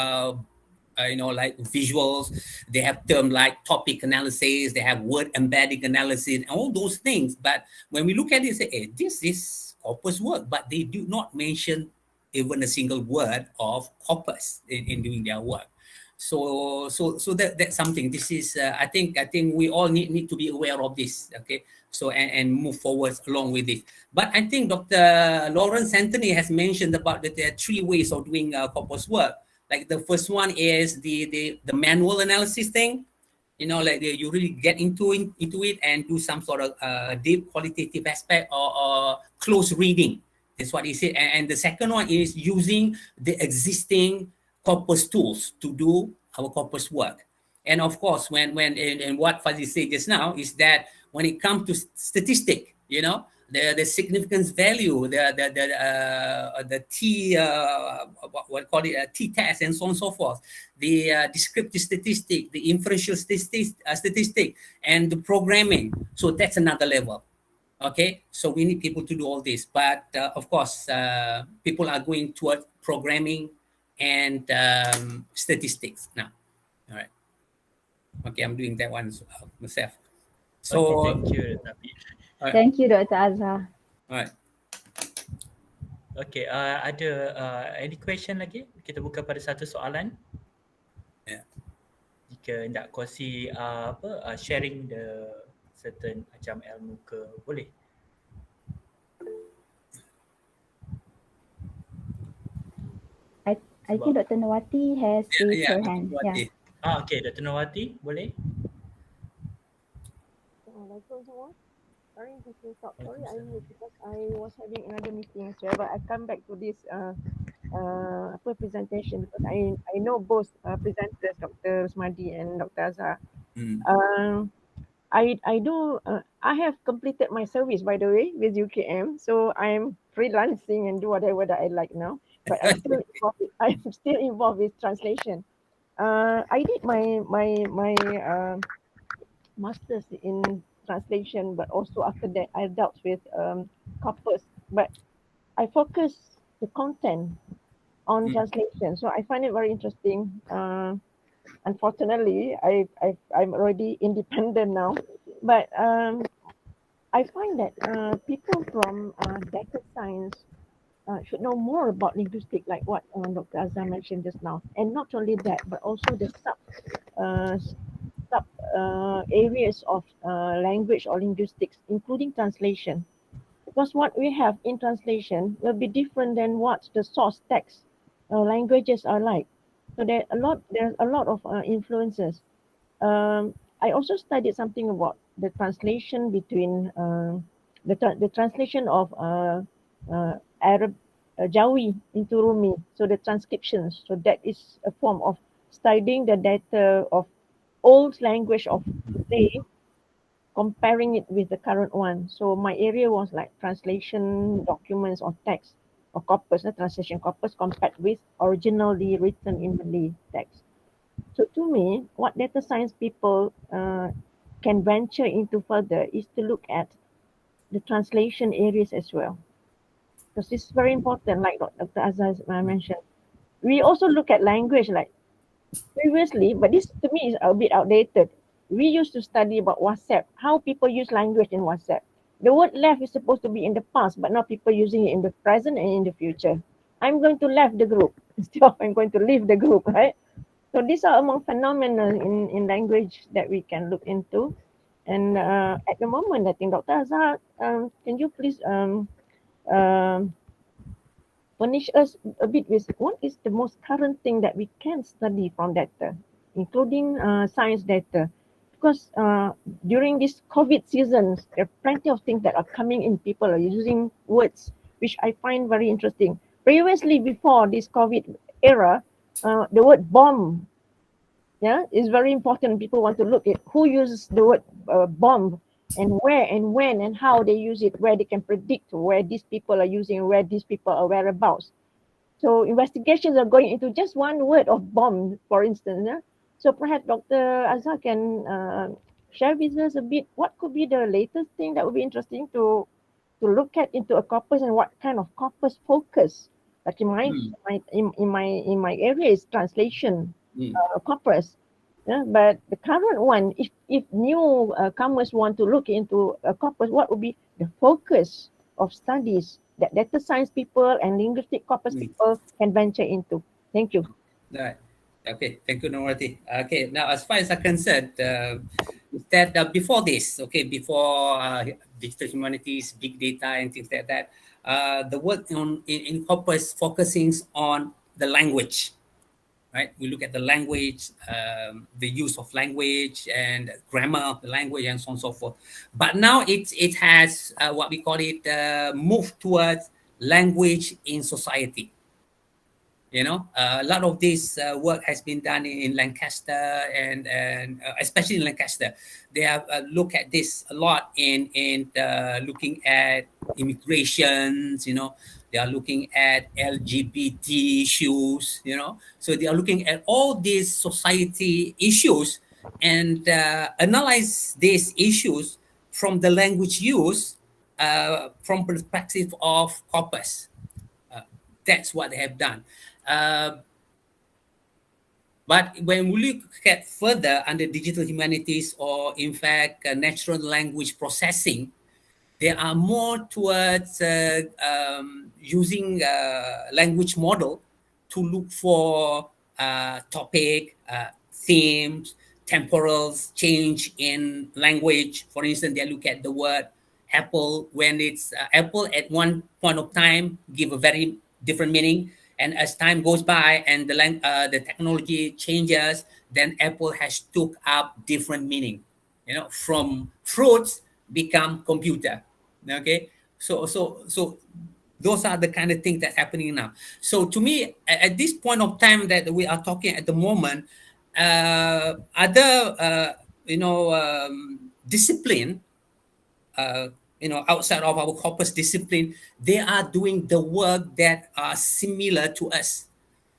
like visuals. They have terms like topic analysis, they have word embedding analysis, and all those things. But when we look at it, say, hey, this is corpus work, but they do not mention even a single word of corpus in doing their work. So that's something. This is I think we all need to be aware of this. Okay, so and move forward along with it. But I think Dr. Lawrence Anthony has mentioned about that there are three ways of doing corpus work. Like the first one is the manual analysis thing. Like you really get into it and do some sort of deep qualitative aspect or close reading. That's what he said. And the second one is using the existing corpus tools to do our corpus work. And of course, when and what Fazil said just now is that when it comes to statistic, the significance value, the T what call it T test and so on and so forth, the descriptive statistic, the inferential statistic, and the programming. So that's another level. Okay, so we need people to do all this, but of course, people are going toward programming and statistics now. All right. Okay, I'm doing that one myself. So, okay, thank you, Nabi. Thank you, Dr. Azhar. All right. Okay, ada any question lagi? Kita buka pada satu soalan. Yeah. Jika nak kongsi sharing the certain macam ilmu ke, boleh. I think Dr. Nawati has raised her hand. Nawati. Yeah. Okay, Dr. Nawati, boleh? Assalamualaikum semua. Sorry, I mute because I was having another meeting as well, but I come back to this presentation because I know both presenters, Dr. Rusmadi and Dr. Azhar. I have completed my service, by the way, with UKM, so I'm freelancing and do whatever that I like now. But I'm still involved with translation. I did my master's in translation, but also after that I dealt with corpus. But I focus the content on translation, so I find it very interesting. Unfortunately, I'm already independent now, but I find that people from data science should know more about linguistics, like what Dr. Azhar mentioned just now. And not only that, but also the sub areas of language or linguistics, including translation. Because what we have in translation will be different than what the source text languages are like. So there's a lot of influences. I also studied something about the translation between the translation of Arab Jawi into Rumi, so the transcriptions. So that is a form of studying the data of old language of today, comparing it with the current one. So my area was like translation documents or text or corpus, translation corpus compared with originally written in Malay text. So to me, what data science people can venture into further is to look at the translation areas as well. Because it's very important, like Dr. Azhar mentioned. We also look at language, like Previously, but this to me is a bit outdated. We used to study about WhatsApp, how people use language in WhatsApp. The word left is supposed to be in the past, but now people using it in the present and in the future. I'm going to left the group instead of I'm going to leave the group, right? So these are among phenomena in language that we can look into. And at the moment, I think Dr. Azhar, can you please um, furnish us a bit with what is the most current thing that we can study from data, including science data? Because during this COVID seasons, there are plenty of things that are coming in. People are using words, which I find very interesting. Previously, before this COVID era, the word bomb, yeah, is very important. People want to look at who uses the word bomb and where and when and how they use it, where they can predict where these people are using, where these people are whereabouts. So investigations are going into just one word of bomb, for instance. Yeah? So perhaps Dr. Azhar can share with us a bit what could be the latest thing that would be interesting to look at into a corpus and what kind of corpus focus. Like in my area is translation corpus. Yeah? But the current one, if new comers want to look into a corpus, what would be the focus of studies that data science people and linguistic corpus people can venture into? Thank you. Right. Okay, thank you, Norati. Okay, now as far as I'm concerned, that before this, okay, before digital humanities, big data, and things like that, the work in corpus focusing on the language, right? We look at the language, the use of language and grammar of the language and so on and so forth. But now it has what we call it moved towards language in society. You know, a lot of this work has been done in Lancaster and especially in Lancaster. They have looked at this a lot in looking at immigrations. You know, they are looking at LGBT issues. You know, so they are looking at all these society issues and analyze these issues from the language use from perspective of corpus. That's what they have done. But when we look at further under digital humanities or in fact natural language processing, they are more towards using language model to look for topic, themes, temporals, change in language. For instance, they look at the word apple when it's apple at one point of time give a very different meaning, and as time goes by and the technology changes, then apple has took up different meaning. You know, from fruits become computer. Okay, so those are the kind of things that's happening now. So to me, at this point of time that we are talking at the moment, other discipline, outside of our corpus discipline, they are doing the work that are similar to us,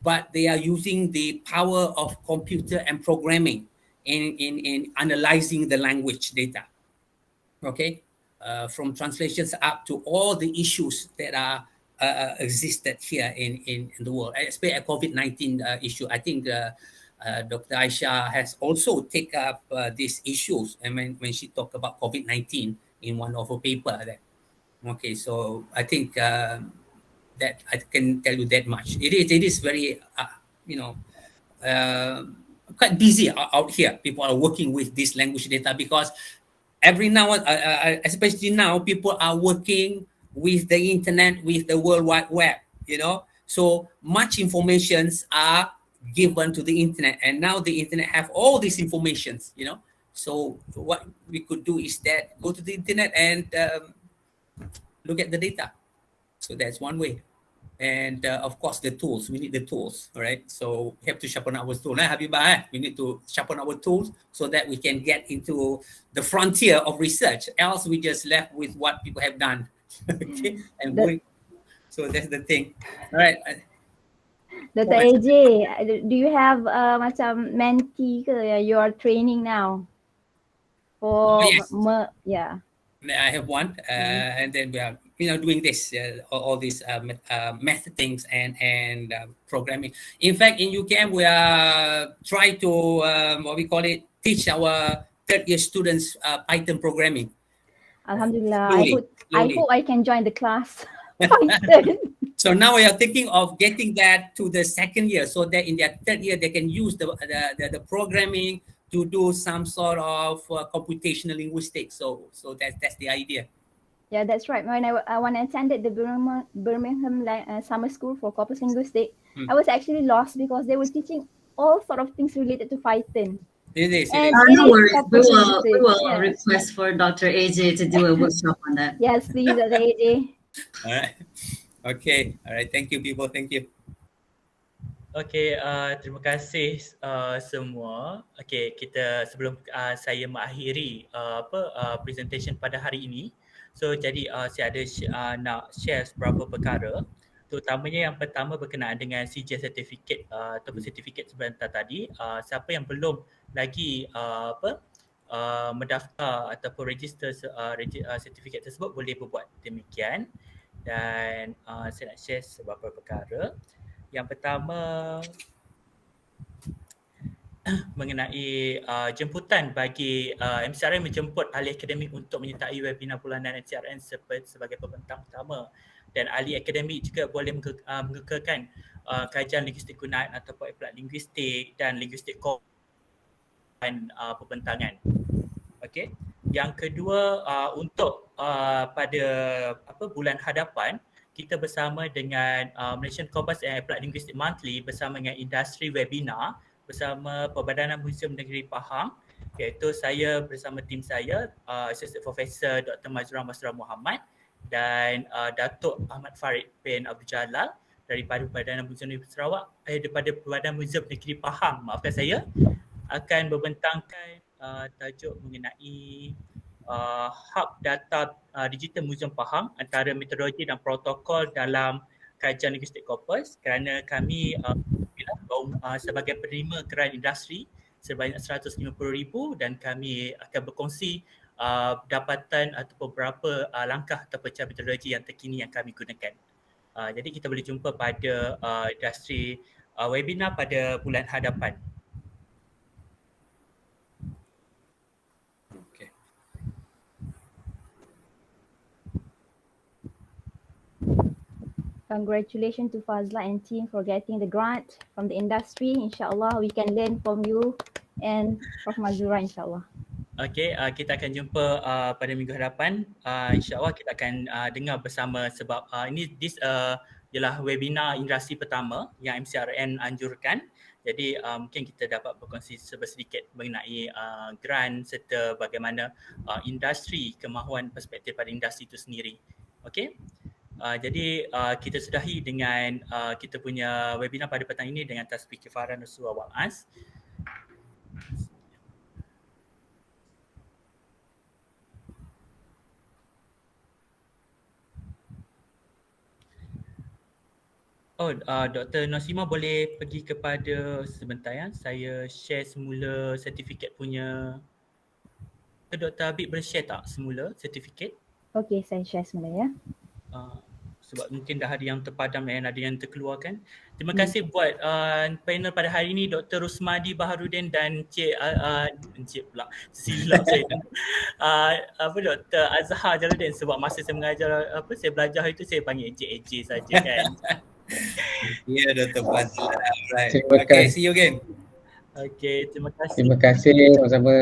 but they are using the power of computer and programming in analyzing the language data. Okay, from translations up to all the issues that are existed here in the world, especially a COVID-19 issue. I think Dr. Aisha has also taken up these issues, and when she talked about COVID-19 in one of her paper there. Okay, so I think that I can tell you that much. It is very quite busy out here. People are working with this language data because every now, especially now, people are working with the internet, with the World Wide Web. You know, so much informations are given to the internet, and now the internet have all these informations. You know, so what we could do is that go to the internet and look at the data. So that's one way. And of course, the tools. We need the tools, all right? So we have to sharpen our tools. We need to sharpen our tools so that we can get into the frontier of research. Else, we just left with what people have done. Okay, and going. So that's the thing. All right. Dr. AJ, do you have macam mentee ke you are training now? For yes. yeah. I have one, and then we are doing this, all these method things and programming. In fact, in UKM, we are trying to what we call it, teach our third year students Python programming. Alhamdulillah. Slowly. I hope I can join the class. Python. So now we are thinking of getting that to the second year, so that in their third year they can use the programming to do some sort of computational linguistics. So that's the idea. Yeah, that's right. When I attended the Birmingham summer school for corpus linguistic, I was actually lost because they were teaching all sort of things related to Python. It is. No worries. We will request for Dr. AJ to do a workshop on that. Yes, please, Dr. AJ. All right. Okay. All right. Thank you, people. Thank you. Okay, terima kasih semua. Okay, kita sebelum saya mengakhiri presentation pada hari ini. So jadi saya ada nak share beberapa perkara. Terutamanya yang pertama berkenaan dengan CJ certificate ataupun certificate sebentar tadi. Siapa yang belum lagi mendaftar ataupun register certificate tersebut boleh berbuat demikian. Dan saya nak share beberapa perkara. Yang pertama mengenai jemputan bagi MCRN menjemput ahli akademik untuk menyertai webinar bulanan MCRN sebagai pembentang utama, dan ahli akademik juga boleh mengekalkan kajian linguistik gunaan ataupun applied linguistik dan linguistik dan pembentangan. Okey. Yang kedua, untuk pada bulan hadapan kita bersama dengan Malaysian Corpus and Applied Linguistic Monthly bersama dengan industri webinar bersama Perbadanan Museum Negeri Pahang, iaitu saya bersama tim saya, Associate Professor Dr. Mazrah Muhammad dan Datuk Ahmad Farid bin Abdul Jalal daripada Perbadanan Museum Negeri Sarawak, daripada Perbadanan Museum Negeri Pahang, maafkan saya, akan membentangkan tajuk mengenai hub data digital Museum Pahang antara metodologi dan protokol dalam kajian linguistik korpus, kerana kami sebagai penerima geran industri sebanyak 150,000 dan kami akan berkongsi dapatan atau beberapa langkah atau cara metodologi yang terkini yang kami gunakan. Jadi kita boleh jumpa pada industri webinar pada bulan hadapan. Congratulations to Fazla and team for getting the grant from the industry. InsyaAllah we can learn from you and Prof. Mazura, insyaAllah. Okay, kita akan jumpa pada minggu hadapan. InsyaAllah kita akan dengar bersama sebab ini ialah webinar industri pertama yang MCRN anjurkan. Jadi mungkin kita dapat berkongsi sedikit mengenai grant serta bagaimana industri, kemahuan perspektif pada industri itu sendiri. Okay. Jadi kita sudahi dengan kita punya webinar pada petang ini dengan tasbih kifaran Rasulullah wa'az. Dr. Nosima boleh pergi kepada sebentar ya. Saya share semula sertifikat punya. Dr. Habib boleh share tak semula sertifikat? Okey, saya share semula ya. Sebab mungkin dah ada yang terpadam dan ada yang terkeluarkan. Terima kasih buat panel pada hari ini, Dr. Rusmadi Baharudin dan Encik pula, silap saya. Dr. Azhar Jaludin, sebab masa saya mengajar, saya belajar itu saya panggil Encik saja kan. Ya, Dr. Fazla. Right. Terima kasih. Okay, see you again. Okay, terima kasih. Terima kasih sama-sama.